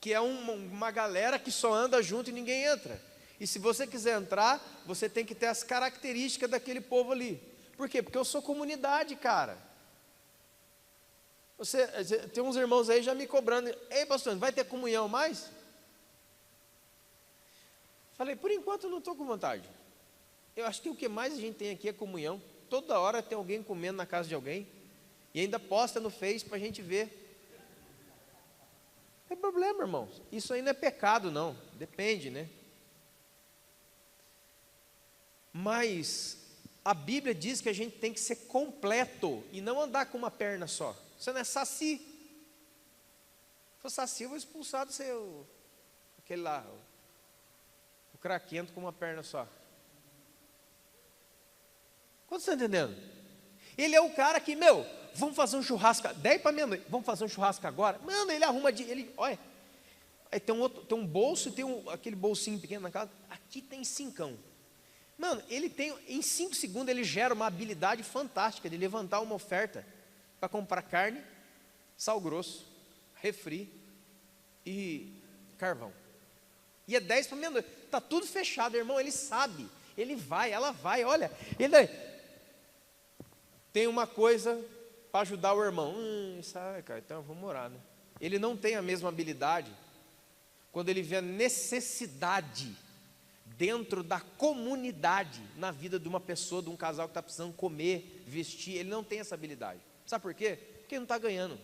Que é uma galera que só anda junto e ninguém entra. E se você quiser entrar, você tem que ter as características daquele povo ali. Por quê? Porque eu sou comunidade, cara. Tem uns irmãos aí já me cobrando. Ei, pastor, vai ter comunhão mais? Falei, por enquanto eu não estou com vontade. Eu acho que o que mais a gente tem aqui é comunhão. Toda hora tem alguém comendo na casa de alguém. E ainda posta no Face para a gente ver. Não tem problema, irmãos. Isso aí não é pecado, não. Depende, né? Mas a Bíblia diz que a gente tem que ser completo e não andar com uma perna só. Você não é saci. Se for saci, eu vou expulsar do seu, aquele lá, o craquento com uma perna só. Quanto você está entendendo? Ele é o cara que, vamos fazer um churrasco, 10 para meia-noite, vamos fazer um churrasco agora? Mano, ele arruma, olha, aí tem um bolso, aquele bolsinho pequeno na casa, aqui tem 5. Mano, ele tem, em 5 segundos ele gera uma habilidade fantástica de levantar uma oferta para comprar carne, sal grosso, refri e carvão. E é 10 para meia-noite, está tudo fechado, irmão, ele sabe, ele vai, ela vai, olha, ele tem uma coisa para ajudar o irmão, sabe, cara, então vamos orar, né? Ele não tem a mesma habilidade quando ele vê a necessidade dentro da comunidade, na vida de uma pessoa, de um casal que está precisando comer, vestir. Ele não tem essa habilidade. Sabe por quê? Porque ele não está ganhando.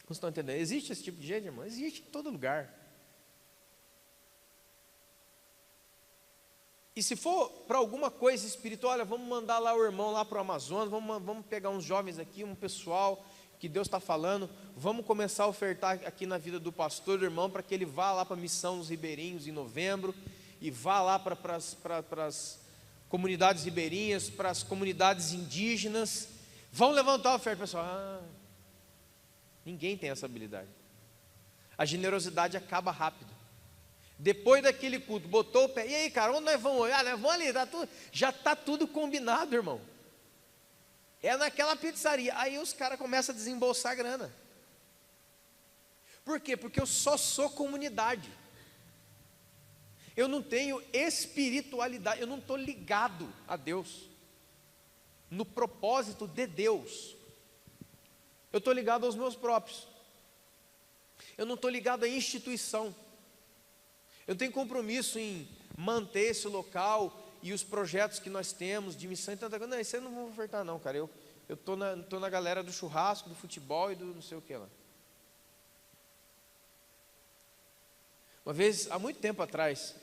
Vocês estão entendendo? Existe esse tipo de gente, irmão? Existe em todo lugar. E se for para alguma coisa espiritual, olha, vamos mandar lá o irmão lá para o Amazonas, vamos pegar uns jovens aqui, um pessoal que Deus está falando, vamos começar a ofertar aqui na vida do pastor, do irmão, para que ele vá lá para a missão nos Ribeirinhos em novembro, e vá lá para as comunidades ribeirinhas, para as comunidades indígenas. Vão levantar a oferta, pessoal. Ninguém tem essa habilidade. A generosidade acaba rápido. Depois daquele culto, botou o pé. E aí, cara, onde nós vamos? Nós vamos ali. Já está tudo combinado, irmão. É naquela pizzaria. Aí os caras começam a desembolsar grana. Por quê? Porque eu só sou comunidade. Eu não tenho espiritualidade. Eu não estou ligado a Deus, no propósito de Deus. Eu estou ligado aos meus próprios. Eu não estou ligado à instituição. Eu tenho compromisso em manter esse local e os projetos que nós temos de missão e tanta coisa. Não, isso eu não vou ofertar não, cara. Eu estou na galera do churrasco, do futebol e do não sei o que lá. Uma vez, há muito tempo atrás,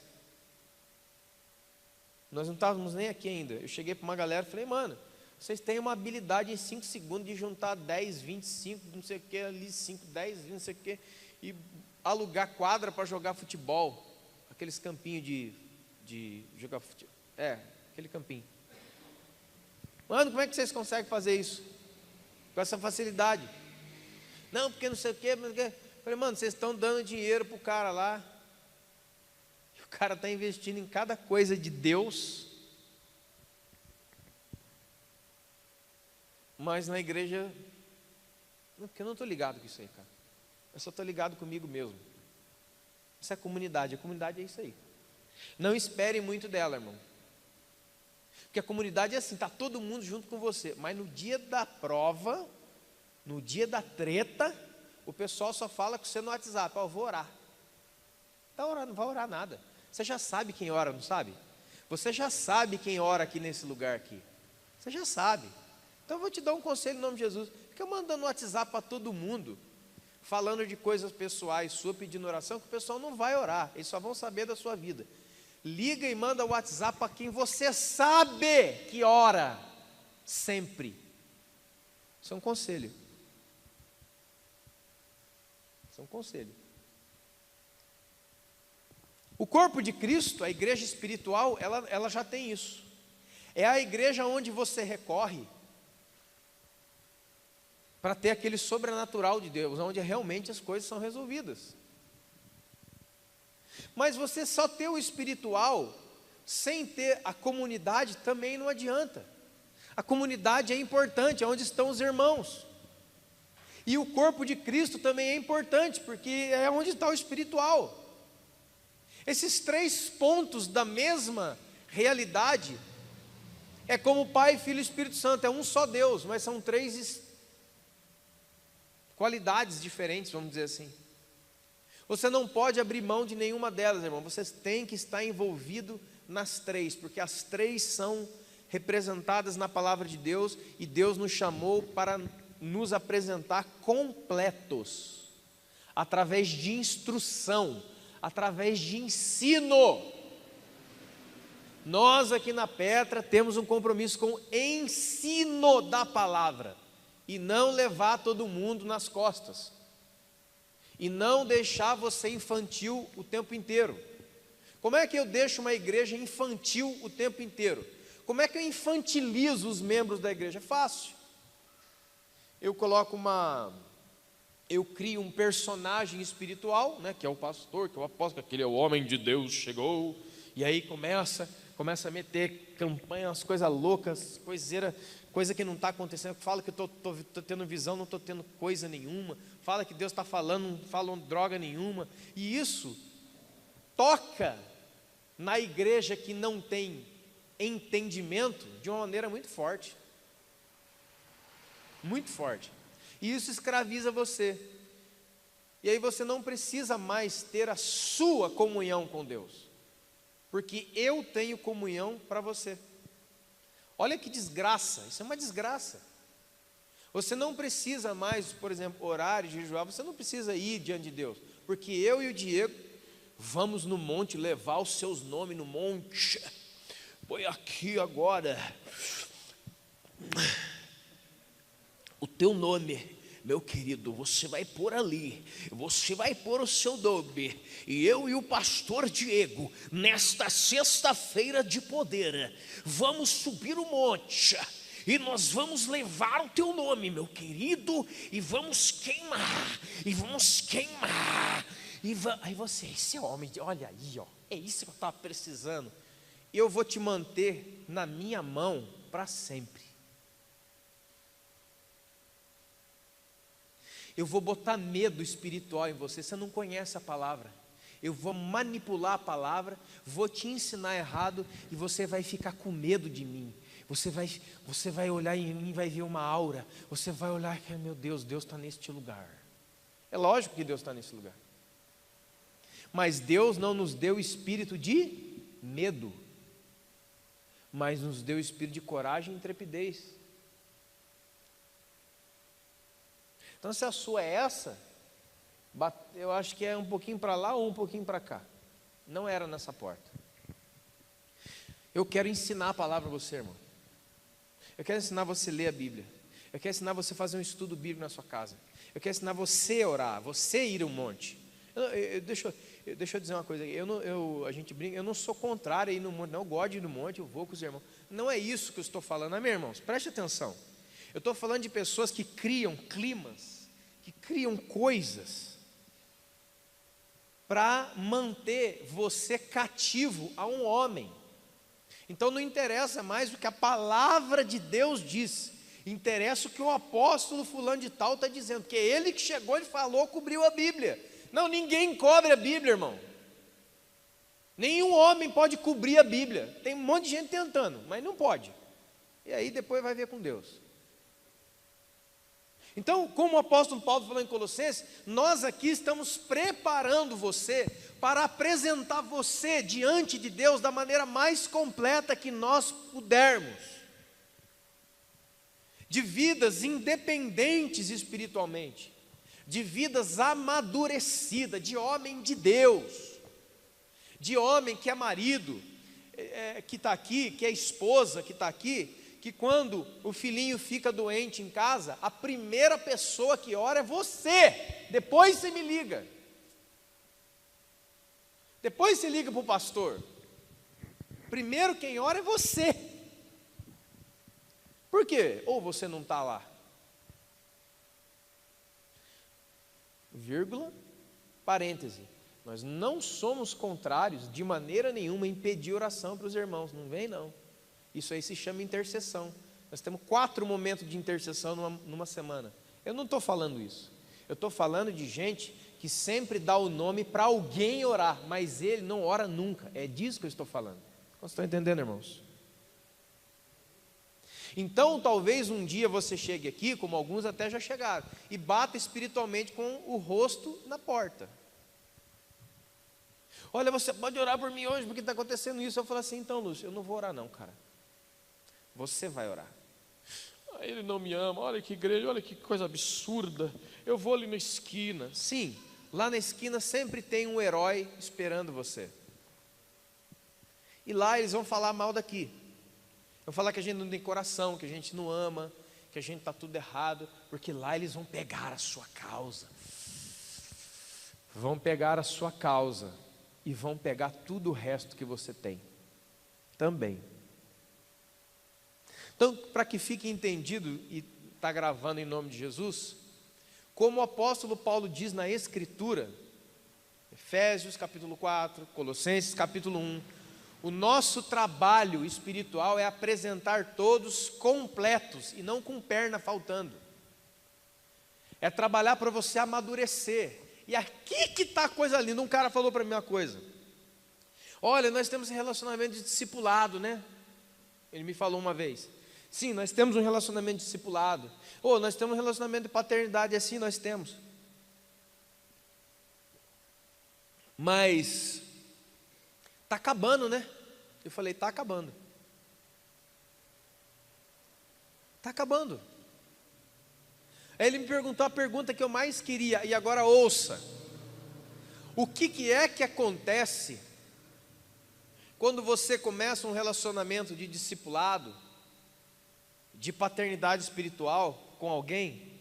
nós não estávamos nem aqui ainda. Eu cheguei para uma galera e falei, mano, vocês têm uma habilidade em 5 segundos de juntar 10, 25, não sei o que, ali 5, 10, 20, não sei o que, e alugar quadra para jogar futebol. Aqueles campinhos de jogar futebol. Aquele campinho. Mano, como é que vocês conseguem fazer isso? Com essa facilidade. Não, porque não sei o que, não sei o que. Eu falei, mano, vocês estão dando dinheiro para o cara lá. E o cara está investindo em cada coisa de Deus. Mas na igreja, porque eu não estou ligado com isso aí, cara. Eu só estou ligado comigo mesmo. Isso é comunidade, a comunidade é isso aí. Não espere muito dela, irmão. Porque a comunidade é assim, está todo mundo junto com você. Mas no dia da prova, no dia da treta, o pessoal só fala com você no WhatsApp, eu vou orar. Não vai orar nada. Você já sabe quem ora, não sabe? Você já sabe quem ora aqui nesse lugar aqui. Você já sabe. Então eu vou te dar um conselho em nome de Jesus. Fica mandando WhatsApp para todo mundo, falando de coisas pessoais, sua pedindo oração, que o pessoal não vai orar, eles só vão saber da sua vida. Liga e manda o WhatsApp para quem você sabe que ora, sempre. Isso é um conselho. Isso é um conselho. O corpo de Cristo, a igreja espiritual, ela já tem isso. É a igreja onde você recorre para ter aquele sobrenatural de Deus, onde realmente as coisas são resolvidas. Mas você só ter o espiritual sem ter a comunidade também não adianta. A comunidade é importante, é onde estão os irmãos. E o corpo de Cristo também é importante, porque é onde está o espiritual. Esses 3 pontos da mesma realidade é como Pai, Filho e Espírito Santo, é um só Deus, mas são 3 qualidades diferentes, vamos dizer assim. Você não pode abrir mão de nenhuma delas, irmão. Você tem que estar envolvido nas 3, porque as 3 são representadas na palavra de Deus, e Deus nos chamou para nos apresentar completos, através de instrução, através de ensino. Nós aqui na Petra temos um compromisso com o ensino da palavra, e não levar todo mundo nas costas, e não deixar você infantil o tempo inteiro. Como é que eu deixo uma igreja infantil o tempo inteiro? Como é que eu infantilizo os membros da igreja? É fácil. Eu crio um personagem espiritual, né, que é o pastor, que é o apóstolo, aquele é o homem de Deus, chegou, e aí começa a meter campanha, umas coisas loucas, coisa que não está acontecendo, fala que eu estou tendo visão, não estou tendo coisa nenhuma, fala que Deus está falando, não falam droga nenhuma, e isso toca na igreja que não tem entendimento de uma maneira muito forte, e isso escraviza você, e aí você não precisa mais ter a sua comunhão com Deus, porque eu tenho comunhão para você. Olha que desgraça, isso é uma desgraça. Você não precisa mais, por exemplo, orar e jejuar, você não precisa ir diante de Deus, porque eu e o Diego vamos no monte levar os seus nomes no monte. Põe aqui agora o teu nome meu querido, você vai pôr ali, você vai pôr o seu nome, e eu e o pastor Diego, nesta sexta-feira de poder, vamos subir o monte, e nós vamos levar o teu nome, meu querido, e vamos queimar, aí você, esse homem, olha aí, ó, é isso que eu estava precisando, e eu vou te manter na minha mão para sempre. Eu vou botar medo espiritual em você, você não conhece a palavra. Eu vou manipular a palavra, vou te ensinar errado e você vai ficar com medo de mim. Você vai olhar em mim, vai ver uma aura. Você vai olhar e meu Deus, Deus está neste lugar. É lógico que Deus está nesse lugar. Mas Deus não nos deu espírito de medo, mas nos deu espírito de coragem e intrepidez. Então, se a sua é essa, eu acho que é um pouquinho para lá ou um pouquinho para cá. Não era nessa porta. Eu quero ensinar a palavra a você, irmão. Eu quero ensinar você a ler a Bíblia. Eu quero ensinar você a fazer um estudo bíblico na sua casa. Eu quero ensinar você a orar, você ir ao monte. Deixa eu dizer uma coisa. A gente brinca, eu não sou contrário a ir no monte, não. Eu gosto de ir no monte, eu vou com os irmãos. Não é isso que eu estou falando, amém, irmãos? Preste atenção. Eu estou falando de pessoas que criam climas, que criam coisas para manter você cativo a um homem. Então não interessa mais o que a palavra de Deus diz, interessa o que o apóstolo fulano de tal está dizendo, porque ele que chegou e falou, cobriu a Bíblia. Não, ninguém cobre a Bíblia, irmão. Nenhum homem pode cobrir a Bíblia. Tem um monte de gente tentando, mas não pode. E aí depois vai ver com Deus. Então, como o apóstolo Paulo falou em Colossenses, nós aqui estamos preparando você para apresentar você diante de Deus da maneira mais completa que nós pudermos, de vidas independentes espiritualmente, de vidas amadurecidas, de homem de Deus, de homem que é marido, que está aqui, que é esposa que está aqui, que quando o filhinho fica doente em casa, a primeira pessoa que ora é você, depois você me liga, depois você liga para o pastor, primeiro quem ora é você. Por quê? Ou você não está lá, vírgula, parêntese, nós não somos contrários de maneira nenhuma em pedir oração para os irmãos, não vem não. Isso aí se chama intercessão. Nós temos 4 momentos de intercessão numa semana. Eu não estou falando isso. Eu estou falando de gente que sempre dá o nome para alguém orar, mas ele não ora nunca. É disso que eu estou falando. Vocês estão entendendo, irmãos? Então, talvez um dia você chegue aqui, como alguns até já chegaram, e bata espiritualmente com o rosto na porta. Olha, você pode orar por mim hoje, porque está acontecendo isso. Eu falo assim, então, Lúcio, eu não vou orar não, cara. Você vai orar. Ele não me ama, olha que igreja, olha que coisa absurda. Eu vou ali na esquina. Sim, lá na esquina sempre tem um herói esperando você. E lá eles vão falar mal daqui. Vão falar que a gente não tem coração, que a gente não ama, que a gente está tudo errado, porque lá eles vão pegar a sua causa. Vão pegar a sua causa e vão pegar tudo o resto que você tem também. Então, para que fique entendido, e está gravando em nome de Jesus, como o apóstolo Paulo diz na Escritura, Efésios capítulo 4, Colossenses capítulo 1, o nosso trabalho espiritual é apresentar todos completos e não com perna faltando. É trabalhar para você amadurecer. E aqui que está a coisa linda. Um cara falou para mim uma coisa. Olha, nós temos um relacionamento de discipulado, né? Ele me falou uma vez. Sim, nós temos um relacionamento de discipulado. Nós temos um relacionamento de paternidade, assim nós temos. Mas está acabando, né? Eu falei, está acabando. Está acabando. Aí ele me perguntou a pergunta que eu mais queria, e agora ouça. O que é que acontece quando você começa um relacionamento de discipulado, de paternidade espiritual com alguém,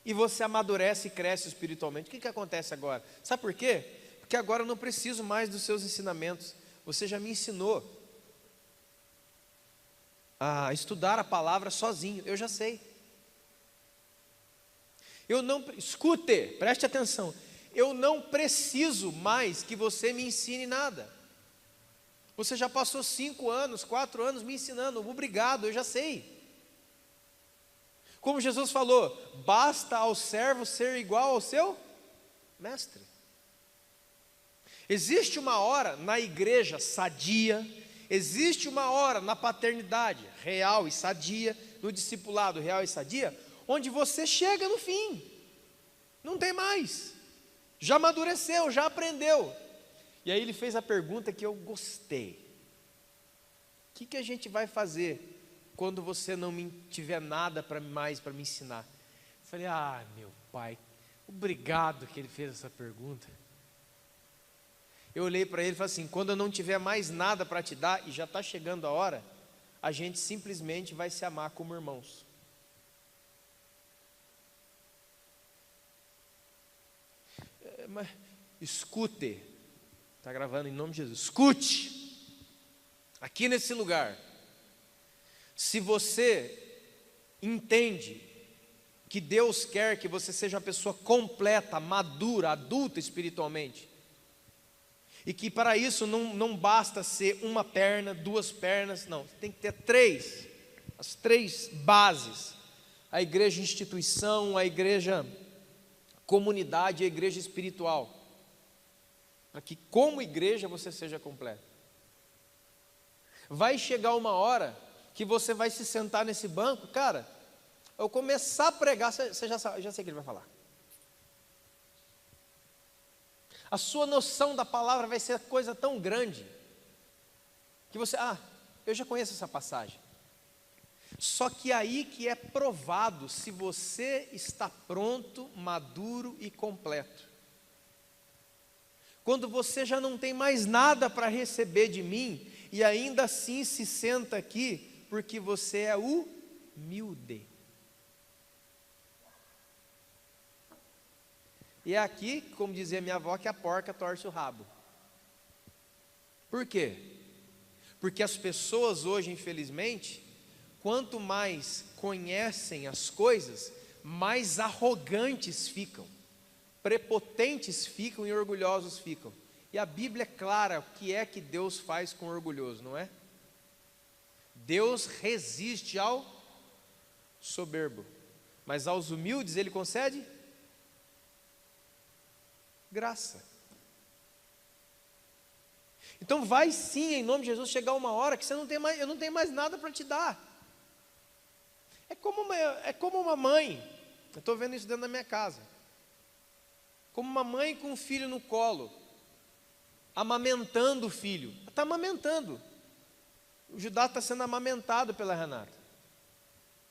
e você amadurece e cresce espiritualmente. O que acontece agora? Sabe por quê? Porque agora eu não preciso mais dos seus ensinamentos. Você já me ensinou a estudar a palavra sozinho, eu já sei. Escute, preste atenção. Eu não preciso mais que você me ensine nada. Você já passou 5 anos, 4 anos me ensinando, obrigado, eu já sei. Como Jesus falou, basta ao servo ser igual ao seu mestre. Existe uma hora na igreja sadia, existe uma hora na paternidade real e sadia, no discipulado real e sadia, onde você chega no fim, não tem mais, já amadureceu, já aprendeu. E aí ele fez a pergunta que eu gostei: o que a gente vai fazer quando você não tiver nada mais para me ensinar? Eu falei, meu pai, obrigado que ele fez essa pergunta. Eu olhei para ele e falei assim: quando eu não tiver mais nada para te dar, e já está chegando a hora, a gente simplesmente vai se amar como irmãos. Mas escute, está gravando em nome de Jesus, escute, aqui nesse lugar, se você entende que Deus quer que você seja uma pessoa completa, madura, adulta espiritualmente, e que para isso não basta ser uma perna, 2 pernas, não, você tem que ter 3, as 3 bases: a igreja instituição, a igreja comunidade e a igreja espiritual, para que como igreja você seja completo. Vai chegar uma hora que você vai se sentar nesse banco, cara, eu começar a pregar, você já sabe, já sei o que ele vai falar. A sua noção da palavra vai ser coisa tão grande, que você, eu já conheço essa passagem. Só que aí que é provado se você está pronto, maduro e completo. Quando você já não tem mais nada para receber de mim, e ainda assim se senta aqui, porque você é humilde. E é aqui, como dizia minha avó, que a porca torce o rabo. Por quê? Porque as pessoas hoje, infelizmente, quanto mais conhecem as coisas, mais arrogantes ficam, prepotentes ficam e orgulhosos ficam. E a Bíblia é clara o que é que Deus faz com o orgulhoso, não é? Deus resiste ao soberbo, mas aos humildes Ele concede graça. Então vai sim, em nome de Jesus, chegar uma hora que eu não tenho mais nada para te dar. É como uma mãe, eu estou vendo isso dentro da minha casa, como uma mãe com um filho no colo, amamentando o filho, está amamentando, o Judá está sendo amamentado pela Renata.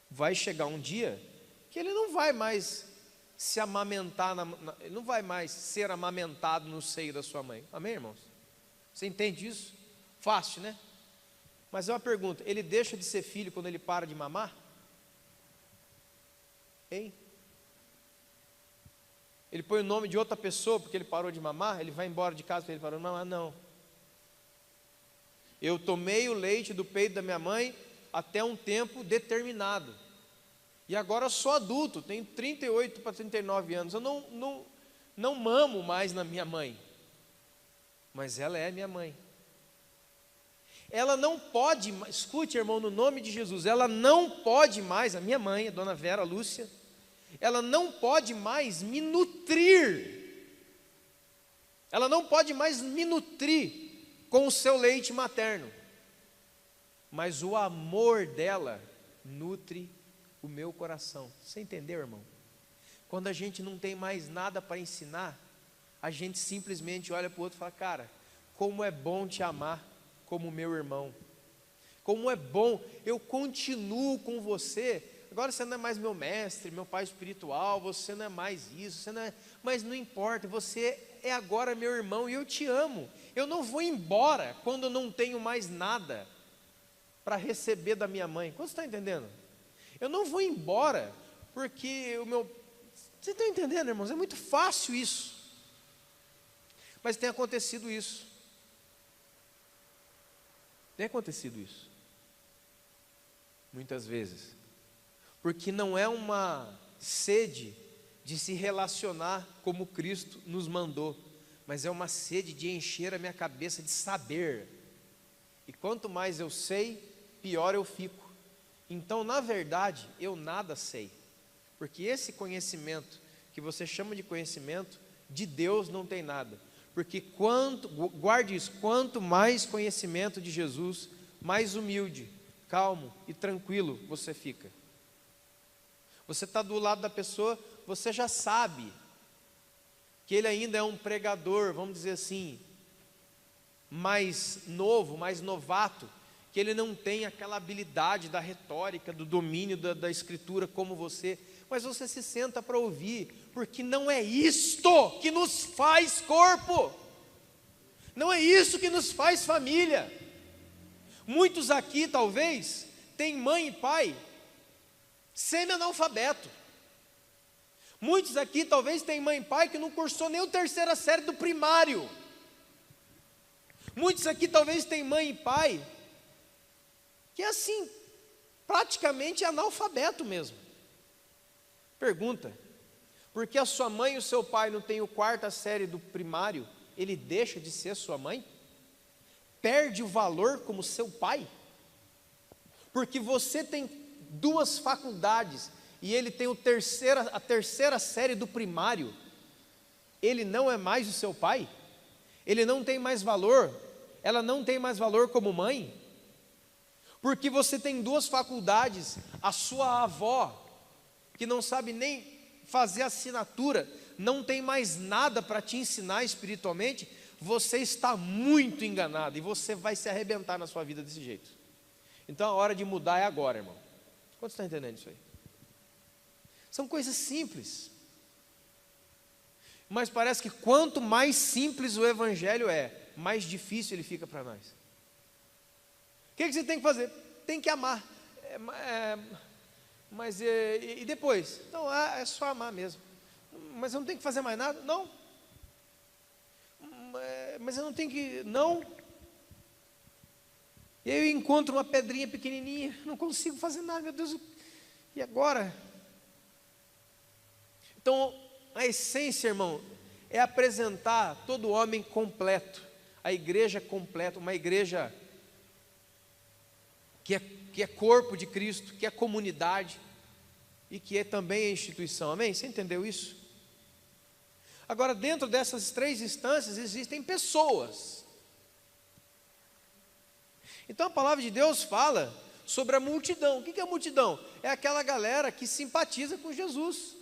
Vai chegar um dia que ele não vai mais se amamentar, ele não vai mais ser amamentado no seio da sua mãe, amém, irmãos? Você entende isso? Fácil, né? Mas é uma pergunta, ele deixa de ser filho quando ele para de mamar? Hein? Ele põe o nome de outra pessoa porque ele parou de mamar? Ele vai embora de casa porque ele parou de mamar? Não. Eu tomei o leite do peito da minha mãe até um tempo determinado. E agora eu sou adulto, tenho 38 para 39 anos. Eu não mamo mais na minha mãe. Mas ela é minha mãe. Ela não pode, escute, irmão, no nome de Jesus, ela não pode mais, a minha mãe, a dona Vera Lúcia, ela não pode mais me nutrir. Ela não pode mais me nutrir com o seu leite materno. Mas o amor dela nutre o meu coração. Você entendeu, irmão? Quando a gente não tem mais nada para ensinar, a gente simplesmente olha para o outro e fala: cara, como é bom te amar como meu irmão. Como é bom, eu continuo com você. Agora você não é mais meu mestre, meu pai espiritual, você não é mais isso, você não é, mas não importa, você é agora meu irmão e eu te amo. Eu não vou embora quando eu não tenho mais nada para receber da minha mãe. Quando você está entendendo? Eu não vou embora porque Vocês estão entendendo, irmãos? É muito fácil isso. Mas tem acontecido isso. Tem acontecido isso. Muitas vezes. Porque não é uma sede de se relacionar como Cristo nos mandou, mas é uma sede de encher a minha cabeça de saber. E quanto mais eu sei, pior eu fico. Então, na verdade, eu nada sei. Porque esse conhecimento, que você chama de conhecimento, de Deus não tem nada. Porque guarde isso, quanto mais conhecimento de Jesus, mais humilde, calmo e tranquilo você fica. Você está do lado da pessoa, você já sabe que ele ainda é um pregador, vamos dizer assim, mais novo, mais novato, que ele não tem aquela habilidade da retórica, do domínio da escritura como você, mas você se senta para ouvir, porque não é isto que nos faz corpo, não é isso que nos faz família. Muitos aqui talvez têm mãe e pai semi-analfabeto. Muitos aqui talvez têm mãe e pai que não cursou nem a terceira série do primário. Muitos aqui talvez têm mãe e pai que é assim, praticamente analfabeto mesmo. Pergunta: porque a sua mãe e o seu pai não têm a quarta série do primário, ele deixa de ser sua mãe? Perde o valor como seu pai? Porque você tem duas faculdades e ele tem a terceira série do primário, ele não é mais o seu pai? Ele não tem mais valor? Ela não tem mais valor como mãe? Porque você tem duas faculdades, a sua avó, que não sabe nem fazer assinatura, não tem mais nada para te ensinar espiritualmente, você está muito enganado e você vai se arrebentar na sua vida desse jeito. Então a hora de mudar é agora, irmão. Quantos estão entendendo isso aí? São coisas simples, mas parece que quanto mais simples o Evangelho é, mais difícil ele fica para nós. O que você tem que fazer? Tem que amar. Mas e depois? Então é só amar mesmo. Mas eu não tenho que fazer mais nada? Não. Mas eu não tenho que... Não. E aí eu encontro uma pedrinha pequenininha, não consigo fazer nada, meu Deus. E agora? Então, a essência, irmão, é apresentar todo homem completo, a igreja completa, uma igreja que é corpo de Cristo, que é comunidade e que é também a instituição. Amém? Você entendeu isso? Agora, dentro dessas três instâncias existem pessoas. Então a palavra de Deus fala sobre a multidão. O que é a multidão? É aquela galera que simpatiza com Jesus.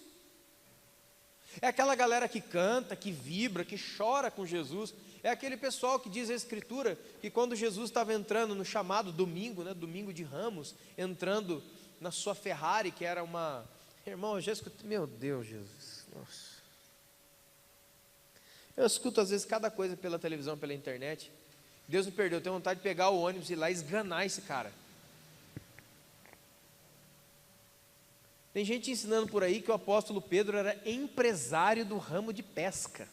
É aquela galera que canta, que vibra, que chora com Jesus. É aquele pessoal que diz a Escritura que quando Jesus estava entrando no chamado domingo, domingo de Ramos, entrando na sua Ferrari, que era uma... Irmão, eu já escutei... Meu Deus, Jesus, nossa. Eu escuto às vezes cada coisa pela televisão, pela internet. Deus me perdoe, eu tenho vontade de pegar o ônibus e ir lá esganar esse cara. Tem gente ensinando por aí que o apóstolo Pedro era empresário do ramo de pesca.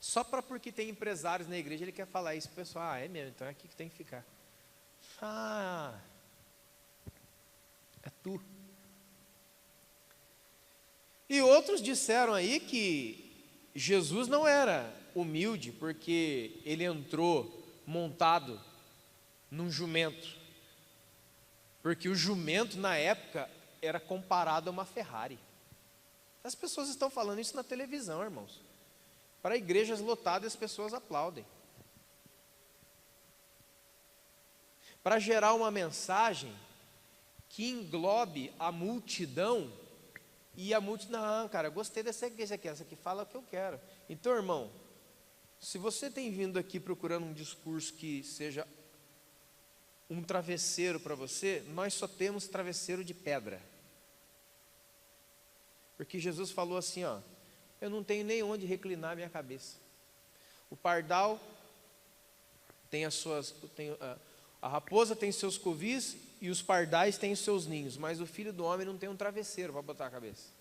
Só porque tem empresários na igreja, ele quer falar isso para o pessoal. É mesmo, então é aqui que tem que ficar. É tu. E outros disseram aí que Jesus não era humilde porque ele entrou montado num jumento. Porque o jumento na época era comparado a uma Ferrari. As pessoas estão falando isso na televisão, irmãos. Para igrejas lotadas as pessoas aplaudem. Para gerar uma mensagem que englobe a multidão. E a multidão, não, cara, gostei dessa igreja aqui, essa aqui fala o que eu quero. Então, irmão, se você tem vindo aqui procurando um discurso que seja um travesseiro para você, nós só temos travesseiro de pedra. Porque Jesus falou assim, eu não tenho nem onde reclinar minha cabeça. O pardal tem a raposa tem seus covis e os pardais têm os seus ninhos, mas o Filho do Homem não tem um travesseiro para botar a cabeça.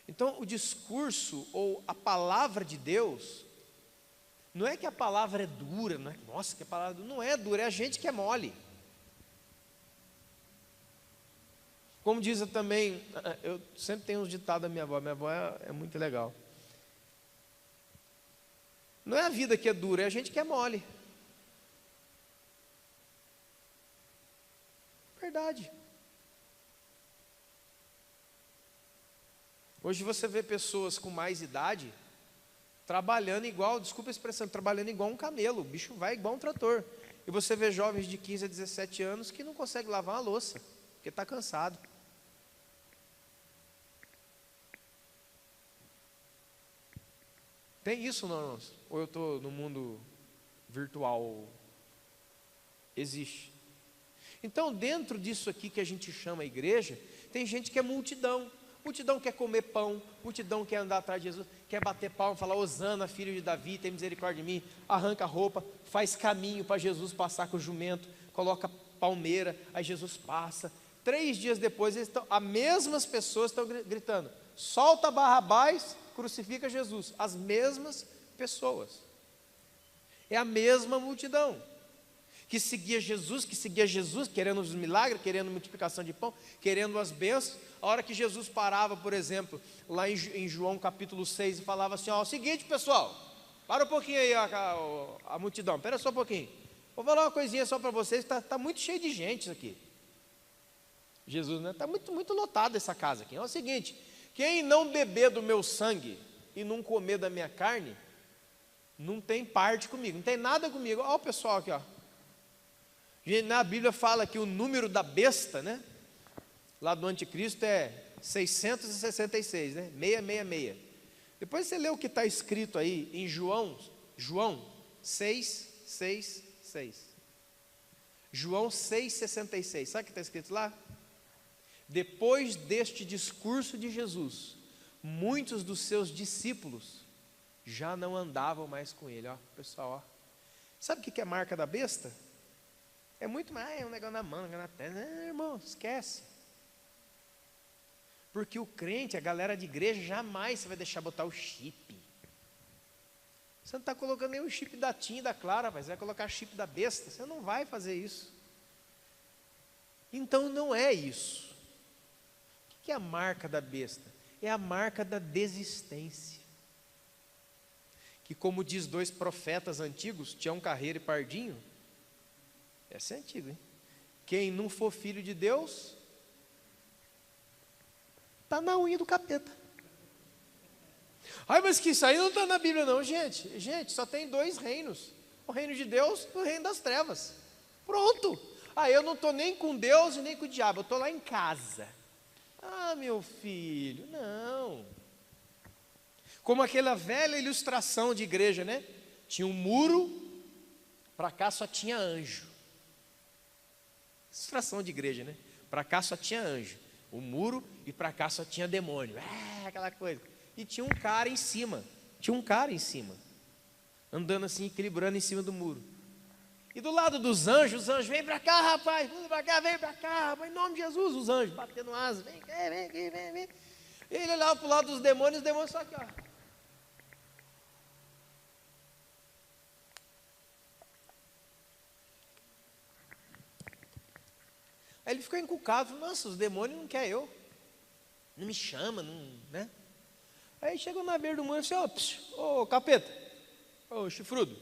Então, o discurso ou a palavra de Deus, não é que a palavra é dura, não é, nossa, que a palavra não é dura, é a gente que é mole. Como diz também, eu sempre tenho uns ditados da minha avó é muito legal. Não é a vida que é dura, é a gente que é mole. Verdade. Hoje você vê pessoas com mais idade trabalhando igual, desculpa a expressão, trabalhando igual um camelo, o bicho vai igual um trator. E você vê jovens de 15 a 17 anos que não conseguem lavar uma louça, porque está cansado. Tem isso, não, irmãos? Ou eu estou no mundo virtual? Existe. Então, dentro disso aqui que a gente chama igreja, tem gente que é multidão. Multidão quer comer pão, multidão quer andar atrás de Jesus, quer bater palma, falar: Hosana, filho de Davi, tem misericórdia de mim. Arranca a roupa, faz caminho para Jesus passar com o jumento, coloca palmeira, aí Jesus passa. 3 dias depois, as mesmas pessoas estão gritando: solta Barrabás, crucifica Jesus. As mesmas pessoas. É a mesma multidão que seguia Jesus, querendo os milagres, querendo multiplicação de pão, querendo as bênçãos. A hora que Jesus parava, por exemplo, lá em João capítulo 6, e falava assim: ó, o seguinte, pessoal, para um pouquinho aí a multidão, espera só um pouquinho, vou falar uma coisinha só para vocês, está muito cheio de gente isso aqui. Jesus, né? Está muito lotado essa casa aqui. É o seguinte: quem não beber do meu sangue e não comer da minha carne, não tem parte comigo, não tem nada comigo. Olha o pessoal aqui, ó. Na Bíblia fala que o número da besta, né, lá do anticristo é 666, né, 666. Depois você lê o que está escrito aí em João 6:66. João 6:66, sabe o que está escrito lá? Depois deste discurso de Jesus, muitos dos seus discípulos já não andavam mais com ele. Ó, pessoal, ó. Sabe o que é marca da besta? É muito mais, é um negócio na mão, um negócio na testa. Não, irmão, esquece. Porque o crente, a galera de igreja, jamais você vai deixar botar o chip. Você não está colocando nem o chip da Tim e da Clara, mas vai colocar chip da besta. Você não vai fazer isso. Então não é isso. O que é a marca da besta? É a marca da desistência. Que, como diz 2 profetas antigos, Tião Carreiro e Pardinho, essa é antiga, hein? Quem não for filho de Deus, está na unha do capeta. Ai, mas que isso aí não está na Bíblia não, gente. Gente, só tem 2 reinos: o reino de Deus e o reino das trevas. Pronto. Ah, eu não estou nem com Deus e nem com o diabo, eu estou lá em casa. Ah, meu filho, não. Como aquela velha ilustração de igreja, né? Tinha um muro, para cá só tinha anjo. Ilustração de igreja, né? Para cá só tinha anjo, o muro, e para cá só tinha demônio. Aquela coisa. E tinha um cara em cima. Andando assim, equilibrando em cima do muro. E do lado dos anjos, os anjos: vem para cá, rapaz, vem para cá, rapaz, em nome de Jesus. Os anjos batendo asas: vem aqui, vem. Ele olhava para o lado dos demônios, os demônios só aqui, ó. Aí ele ficou encucado: nossa, os demônios não querem eu, não me chama, não, né? Aí chegou na beira do muro e disse: ô capeta, ô chifrudo,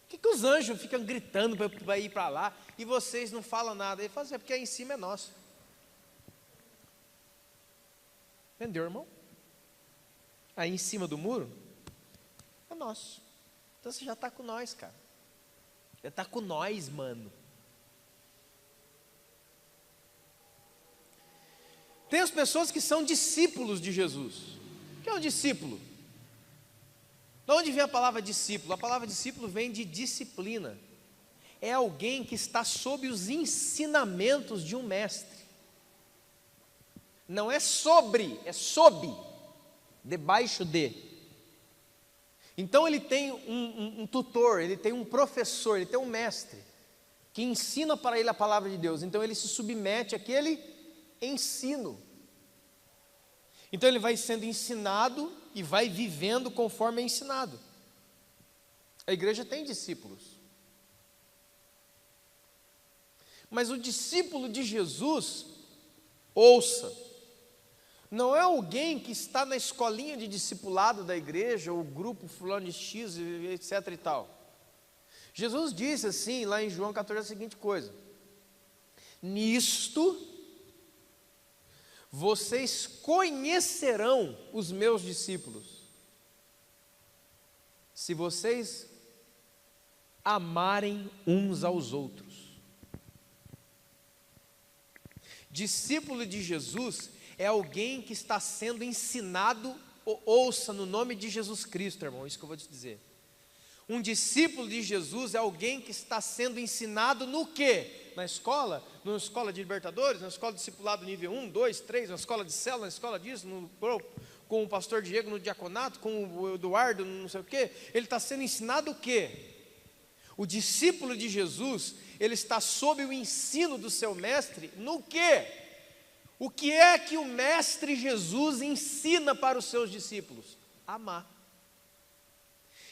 por que os anjos ficam gritando para ir para lá e vocês não falam nada? Ele falou assim: porque aí em cima é nosso. Entendeu, irmão? Aí em cima do muro é nosso. Então você já está com nós, cara. Já está com nós, mano. Tem as pessoas que são discípulos de Jesus. O que é um discípulo? De onde vem a palavra discípulo? A palavra discípulo vem de disciplina. É alguém que está sob os ensinamentos de um mestre. Não é sobre, é sob, debaixo de. Então ele tem um tutor, ele tem um professor, ele tem um mestre, que ensina para ele a palavra de Deus. Então ele se submete àquele ensino. Então ele vai sendo ensinado e vai vivendo conforme é ensinado. A igreja tem discípulos. Mas o discípulo de Jesus, ouça, não é alguém que está na escolinha de discipulado da igreja, ou grupo fulano de X, etc e tal. Jesus disse assim, lá em João 14, a seguinte coisa: nisto vocês conhecerão os meus discípulos, se vocês amarem uns aos outros. Discípulo de Jesus é alguém que está sendo ensinado, ouça, no nome de Jesus Cristo, irmão, isso que eu vou te dizer. Um discípulo de Jesus é alguém que está sendo ensinado no quê? Na escola de Libertadores, na escola de discipulado nível 1, 2, 3, na escola de célula, na escola disso, com o pastor Diego no diaconato, com o Eduardo, não sei o quê. Ele está sendo ensinado o quê? O discípulo de Jesus, ele está sob o ensino do seu mestre no quê? O que é que o mestre Jesus ensina para os seus discípulos? Amar.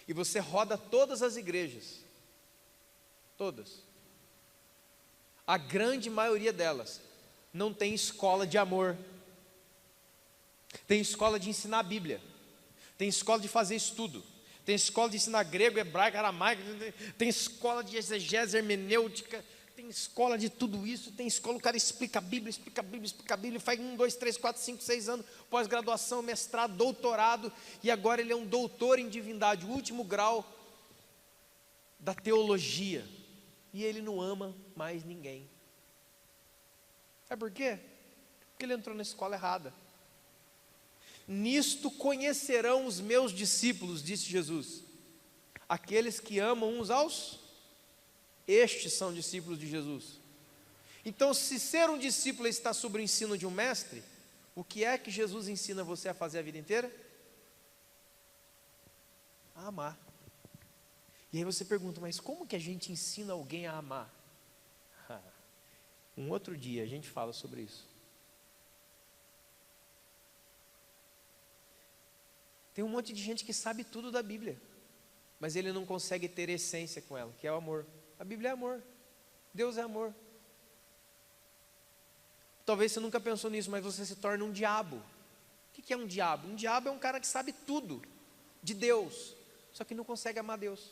E você roda todas as igrejas, todas, a grande maioria delas não tem escola de amor, tem escola de ensinar a Bíblia, tem escola de fazer estudo, tem escola de ensinar grego, hebraico, aramaico, tem escola de exegese, hermenêutica, tem escola de tudo isso, tem escola, o cara explica a Bíblia, faz 1, 2, 3, 4, 5, 6 anos, pós-graduação, mestrado, doutorado, e agora ele é um doutor em divindade, o último grau da teologia, e ele não ama mais ninguém. Sabe por quê? Porque ele entrou na escola errada. Nisto conhecerão os meus discípulos, disse Jesus, aqueles que amam uns aos, estes são discípulos de Jesus. Então, se ser um discípulo está sob o ensino de um mestre, o que é que Jesus ensina você a fazer a vida inteira? A amar. E aí você pergunta, mas como que a gente ensina alguém a amar? Um outro dia a gente fala sobre isso. Tem um monte de gente que sabe tudo da Bíblia, mas ele não consegue ter essência com ela, que é o amor. A Bíblia é amor, Deus é amor. Talvez você nunca pensou nisso, mas você se torna um diabo. O que é um diabo? Um diabo é um cara que sabe tudo de Deus, só que não consegue amar Deus.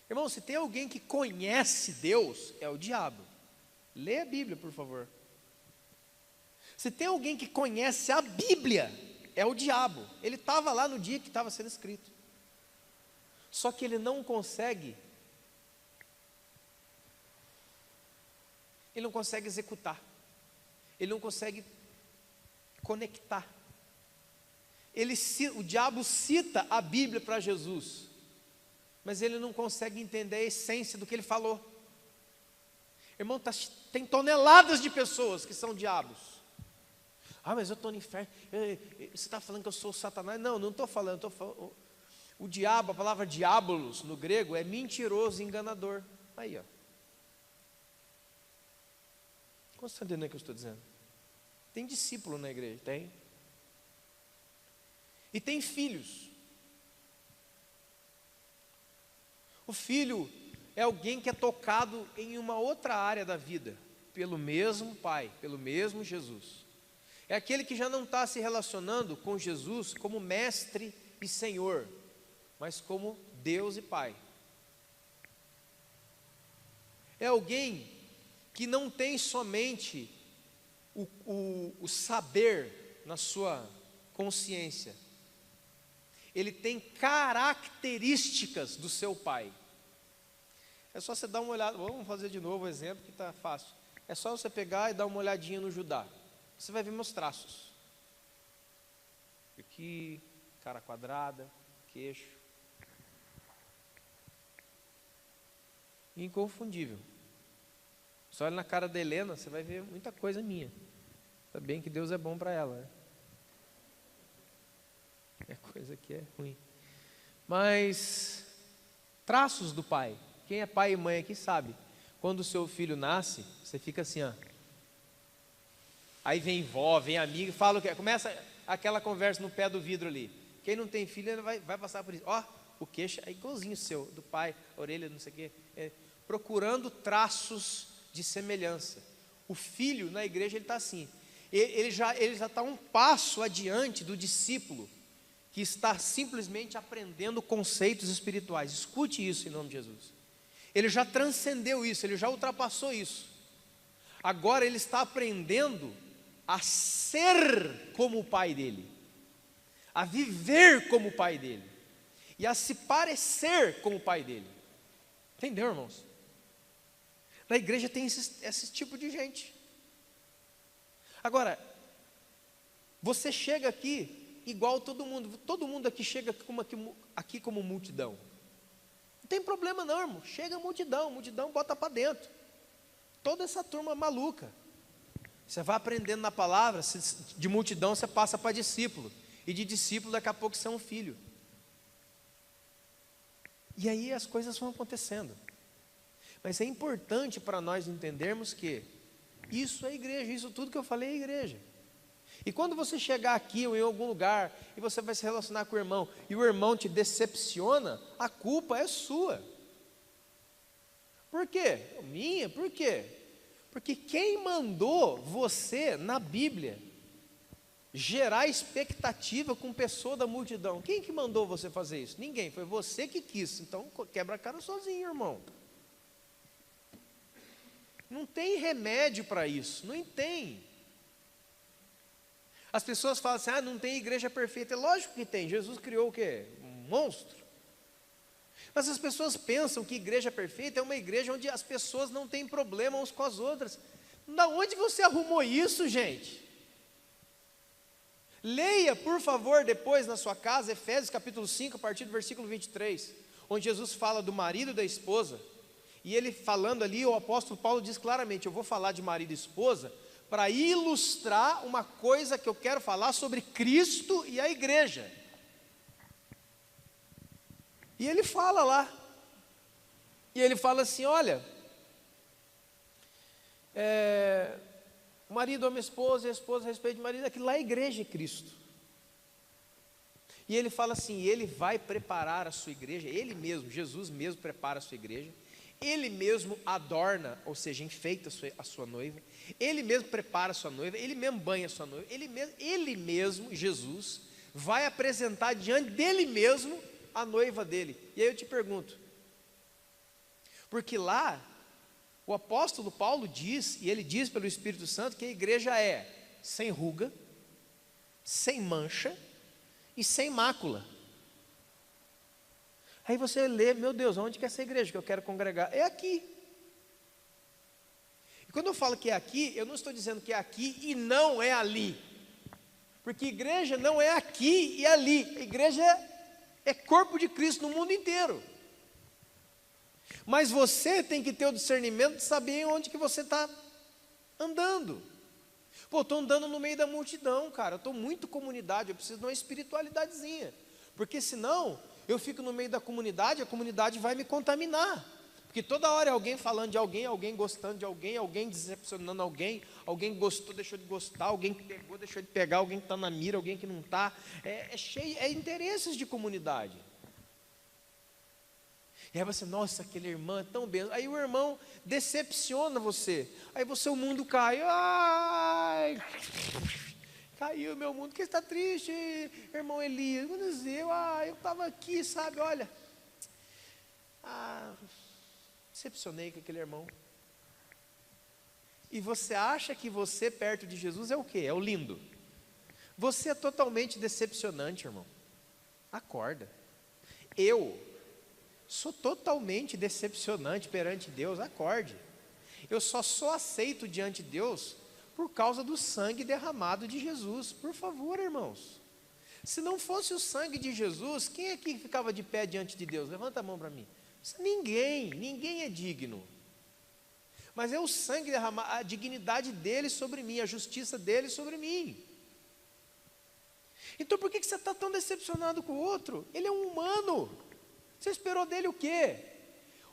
Irmão, se tem alguém que conhece Deus, é o diabo. Lê a Bíblia, por favor. Se tem alguém que conhece a Bíblia, é o diabo. Ele estava lá no dia que estava sendo escrito. Só que ele não consegue executar. Ele não consegue conectar. O diabo cita a Bíblia para Jesus, mas ele não consegue entender a essência do que ele falou. Irmão, tem toneladas de pessoas que são diabos. Mas eu estou no inferno. Você está falando que eu sou Satanás? Não estou falando, o diabo, a palavra diabolos no grego é mentiroso, enganador. Aí, ó. Como você está entendendo o que eu estou dizendo? Tem discípulo na igreja? Tem. E tem filhos. O filho é alguém que é tocado em uma outra área da vida, pelo mesmo Pai, pelo mesmo Jesus. É aquele que já não está se relacionando com Jesus como mestre e Senhor, mas como Deus e Pai. É alguém que não tem somente o saber na sua consciência, ele tem características do seu pai. É só você dar uma olhada, vamos fazer de novo o exemplo que está fácil. É só você pegar e dar uma olhadinha no Judá, você vai ver meus traços. Aqui, cara quadrada, queixo. Inconfundível. Só olha na cara da Helena, você vai ver muita coisa minha. Tá bem que Deus é bom para ela, né? É coisa que é ruim. Mas traços do pai. Quem é pai e mãe aqui sabe. Quando o seu filho nasce, você fica assim, ó. Aí vem vó, vem amiga, fala o que começa aquela conversa no pé do vidro ali. Quem não tem filho, ele vai passar por isso. Ó, o queixo é igualzinho o seu, do pai, a orelha, não sei o quê. Procurando traços de semelhança. O filho na igreja ele está assim. Ele já está um passo adiante do discípulo que está simplesmente aprendendo conceitos espirituais. Escute isso em nome de Jesus. Ele já transcendeu isso, ele já ultrapassou isso. Agora ele está aprendendo a ser como o pai dele, a viver como o pai dele e a se parecer com o pai dele. Entendeu, irmãos? Na igreja tem esse tipo de gente. Agora, você chega aqui igual todo mundo aqui chega aqui como multidão. Não tem problema não, irmão, chega multidão bota para dentro. Toda essa turma maluca. Você vai aprendendo na palavra, de multidão você passa para discípulo, e de discípulo daqui a pouco você é um filho. E aí as coisas vão acontecendo. Mas é importante para nós entendermos que isso é igreja, isso tudo que eu falei é igreja. E quando você chegar aqui ou em algum lugar, e você vai se relacionar com o irmão, e o irmão te decepciona, a culpa é sua. Por quê? Minha? Por quê? Porque quem mandou você, na Bíblia, gerar expectativa com pessoa da multidão? Quem que mandou você fazer isso? Ninguém, foi você que quis. Então quebra a cara sozinho, irmão. Não tem remédio para isso, não tem. As pessoas falam assim, não tem igreja perfeita. É lógico que tem, Jesus criou o quê? Um monstro. Mas as pessoas pensam que igreja perfeita é uma igreja onde as pessoas não têm problema uns com as outras. Da onde você arrumou isso, gente? Leia, por favor, depois na sua casa, Efésios capítulo 5, a partir do versículo 23, onde Jesus fala do marido e da esposa, e ele falando ali, o apóstolo Paulo diz claramente, eu vou falar de marido e esposa, para ilustrar uma coisa que eu quero falar sobre Cristo e a igreja. E ele fala lá, e ele fala assim, olha, o marido ama a esposa, e a esposa respeita o marido, aquilo lá é a igreja de Cristo. E ele fala assim, ele vai preparar a sua igreja, ele mesmo, Jesus mesmo prepara a sua igreja, ele mesmo adorna, ou seja, enfeita a sua noiva, ele mesmo prepara a sua noiva, ele mesmo banha a sua noiva, ele mesmo, Jesus, vai apresentar diante dele mesmo a noiva dele. E aí eu te pergunto, porque lá o apóstolo Paulo diz, e ele diz pelo Espírito Santo, que a igreja é sem ruga, sem mancha e sem mácula. Aí você lê, meu Deus, onde que é essa igreja que eu quero congregar? É aqui. E quando eu falo que é aqui, eu não estou dizendo que é aqui e não é ali. Porque igreja não é aqui e ali. A igreja é corpo de Cristo no mundo inteiro. Mas você tem que ter o discernimento de saber onde que você está andando. Pô, estou andando no meio da multidão, cara. Eu estou muito comunidade, eu preciso de uma espiritualidadezinha. Porque senão, eu fico no meio da comunidade, a comunidade vai me contaminar. Porque toda hora é alguém falando de alguém, alguém gostando de alguém, alguém decepcionando alguém gostou, deixou de gostar, alguém que pegou, deixou de pegar, alguém que está na mira, alguém que não está. É cheio, é interesses de comunidade. E aí você, nossa, aquele irmão é tão bem. Aí o irmão decepciona você. Aí o mundo cai. Ai, caiu meu mundo. Que está triste, irmão Elias? Eu estava aqui, sabe? Olha, decepcionei com aquele irmão. E você acha que você perto de Jesus é o quê? É o lindo. Você é totalmente decepcionante, irmão. Acorda. Eu sou totalmente decepcionante perante Deus, acorde. Eu só sou aceito diante de Deus por causa do sangue derramado de Jesus. Por favor, irmãos. Se não fosse o sangue de Jesus, quem é que ficava de pé diante de Deus? Levanta a mão para mim. Ninguém é digno. Mas é o sangue derramado, a dignidade dele sobre mim, a justiça dele sobre mim. Então por que você está tão decepcionado com o outro? Ele é um humano. Você esperou dele o quê?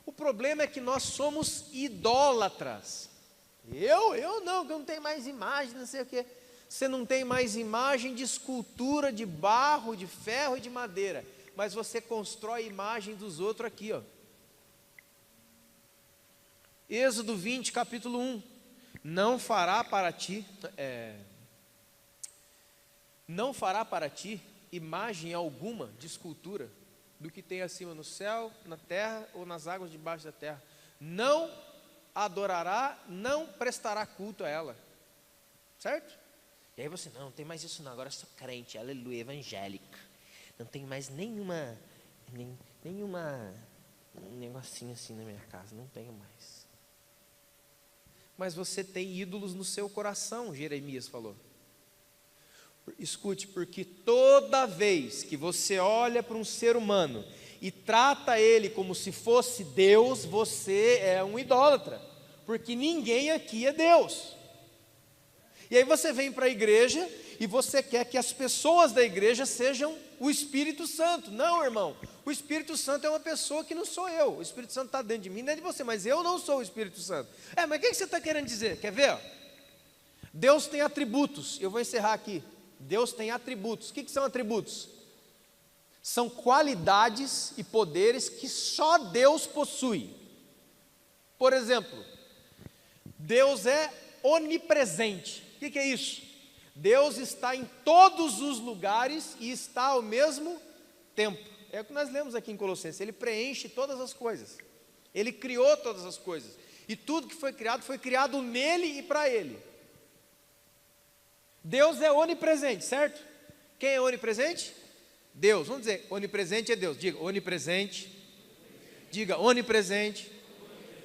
O problema é que nós somos idólatras. Eu não tenho mais imagem, não sei o quê. Você não tem mais imagem de escultura, de barro, de ferro e de madeira. Mas você constrói imagem dos outros aqui, ó. Êxodo 20, capítulo 1. Não fará para ti imagem alguma de escultura do que tem acima no céu, na terra ou nas águas debaixo da terra. Não adorará, não prestará culto a ela. Certo? E aí você, não tem mais isso não, agora eu sou crente, aleluia, evangélica. Não tem mais nenhum negocinho assim na minha casa, não tenho mais. Mas você tem ídolos no seu coração, Jeremias falou. Escute, porque toda vez que você olha para um ser humano e trata ele como se fosse Deus, você é um idólatra, porque ninguém aqui é Deus. E aí você vem para a igreja e você quer que as pessoas da igreja sejam o Espírito Santo. Não, irmão, o Espírito Santo é uma pessoa que não sou eu. O Espírito Santo está dentro de mim, dentro de você, mas eu não sou o Espírito Santo. Mas o que você está querendo dizer? Quer ver? Deus tem atributos. Eu vou encerrar aqui. Deus tem atributos. O que são atributos? São qualidades e poderes que só Deus possui. Por exemplo, Deus é onipresente. O que é isso? Deus está em todos os lugares e está ao mesmo tempo. É o que nós lemos aqui em Colossenses. Ele preenche todas as coisas. Ele criou todas as coisas. E tudo que foi criado nele e para ele. Deus é onipresente, certo? Quem é onipresente? Deus. Vamos dizer, onipresente é Deus. Diga, onipresente. Diga, onipresente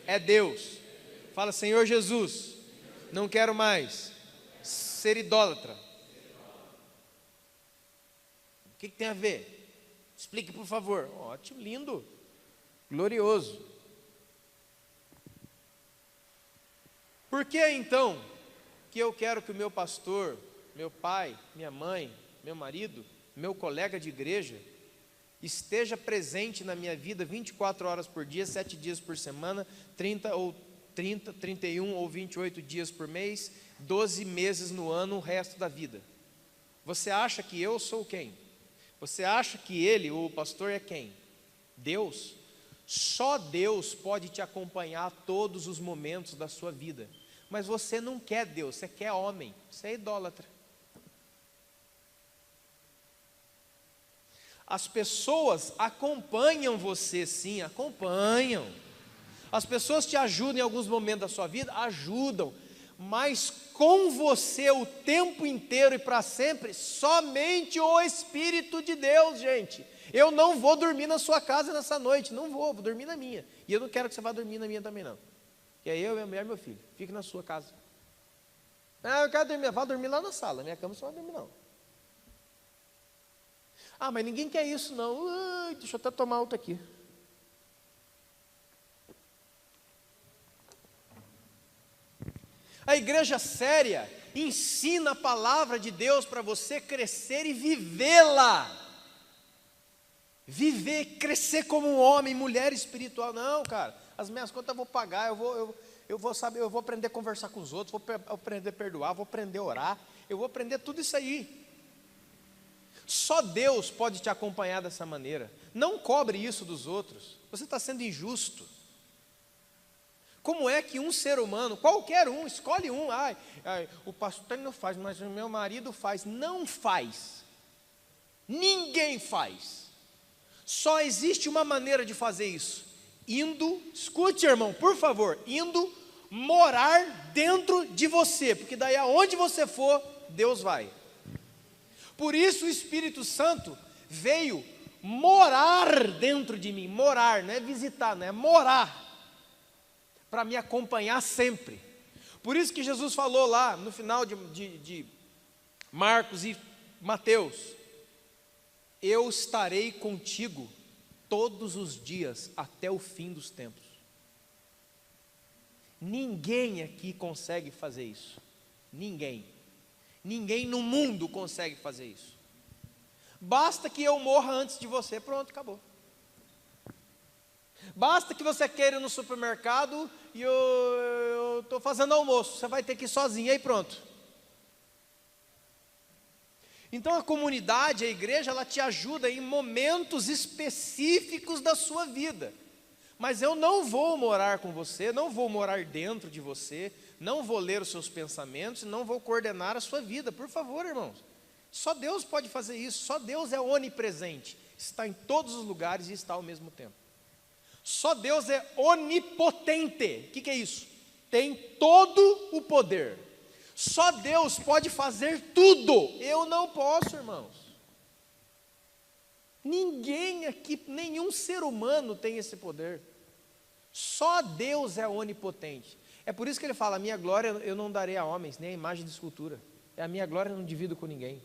é Deus. Fala, Senhor Jesus, não quero mais ser idólatra. O que tem a ver? Explique, por favor. Ótimo, lindo, glorioso. Por que então que eu quero que o meu pastor, meu pai, minha mãe, meu marido, meu colega de igreja esteja presente na minha vida 24 horas por dia, 7 dias por semana, 30, 31 ou 28 dias por mês, 12 meses no ano, o resto da vida? Você acha que eu sou quem? Você acha que ele, o pastor, é quem? Deus? Só Deus pode te acompanhar todos os momentos da sua vida. Mas você não quer Deus, você quer homem, você é idólatra. As pessoas acompanham você, sim, acompanham. As pessoas te ajudam em alguns momentos da sua vida, ajudam. Mas com você o tempo inteiro e para sempre, somente o Espírito de Deus, gente. Eu não vou dormir na sua casa nessa noite, não vou dormir na minha. E eu não quero que você vá dormir na minha também não. Que é eu, minha mulher e meu filho, fique na sua casa. Eu quero dormir, vá dormir lá na sala, minha cama você não vai dormir não. Mas ninguém quer isso não. Deixa eu até tomar outra aqui. A igreja séria ensina a palavra de Deus para você crescer e vivê-la. Viver, crescer como um homem, mulher espiritual. Não, cara, as minhas contas eu vou pagar, eu vou saber, eu vou aprender a conversar com os outros, vou aprender a perdoar, vou aprender a orar, eu vou aprender tudo isso aí. Só Deus pode te acompanhar dessa maneira. Não cobre isso dos outros. Você está sendo injusto. Como é que um ser humano, qualquer um, escolhe um, o pastor não faz, mas o meu marido faz. Não faz. Ninguém faz. Só existe uma maneira de fazer isso. Escute, irmão, por favor, indo morar dentro de você, porque daí aonde você for, Deus vai. Por isso o Espírito Santo veio morar dentro de mim. Morar, não é visitar, não é morar. Para me acompanhar sempre. Por isso que Jesus falou lá no final de Marcos e Mateus: eu estarei contigo todos os dias até o fim dos tempos. Ninguém aqui consegue fazer isso. Ninguém no mundo consegue fazer isso. Basta que eu morra antes de você, pronto, acabou. Basta que você queira ir no supermercado e eu estou fazendo almoço, você vai ter que ir sozinho, aí pronto. Então a comunidade, a igreja, ela te ajuda em momentos específicos da sua vida. Mas eu não vou morar com você, não vou morar dentro de você, não vou ler os seus pensamentos, não vou coordenar a sua vida, por favor, irmãos. Só Deus pode fazer isso, só Deus é onipresente, está em todos os lugares e está ao mesmo tempo. Só Deus é onipotente. O que é isso? Tem todo o poder. Só Deus pode fazer tudo. Eu não posso, irmãos. Ninguém aqui, nenhum ser humano tem esse poder. Só Deus é onipotente. É por isso que ele fala: a minha glória eu não darei a homens, nem a imagem de escultura. A minha glória eu não divido com ninguém.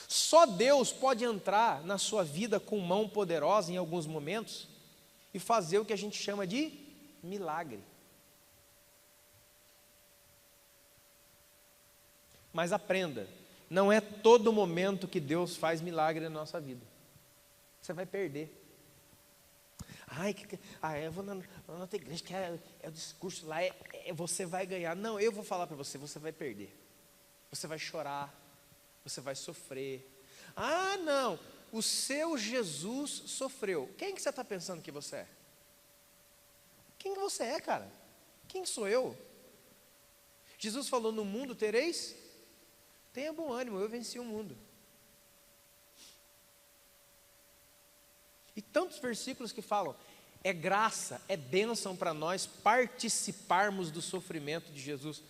Só Deus pode entrar na sua vida com mão poderosa em alguns momentos e fazer o que a gente chama de milagre. Mas aprenda, não é todo momento que Deus faz milagre na nossa vida. Você vai perder. Eu vou na outra igreja, que é o discurso lá, você vai ganhar. Não, eu vou falar para você, você vai perder. Você vai chorar, você vai sofrer. Ah, não, o seu Jesus sofreu. Quem que você está pensando que você é? Quem que você é, cara? Quem sou eu? Jesus falou: no mundo tereis, tenha bom ânimo, eu venci o mundo. E tantos versículos que falam, é graça, é bênção para nós participarmos do sofrimento de Jesus.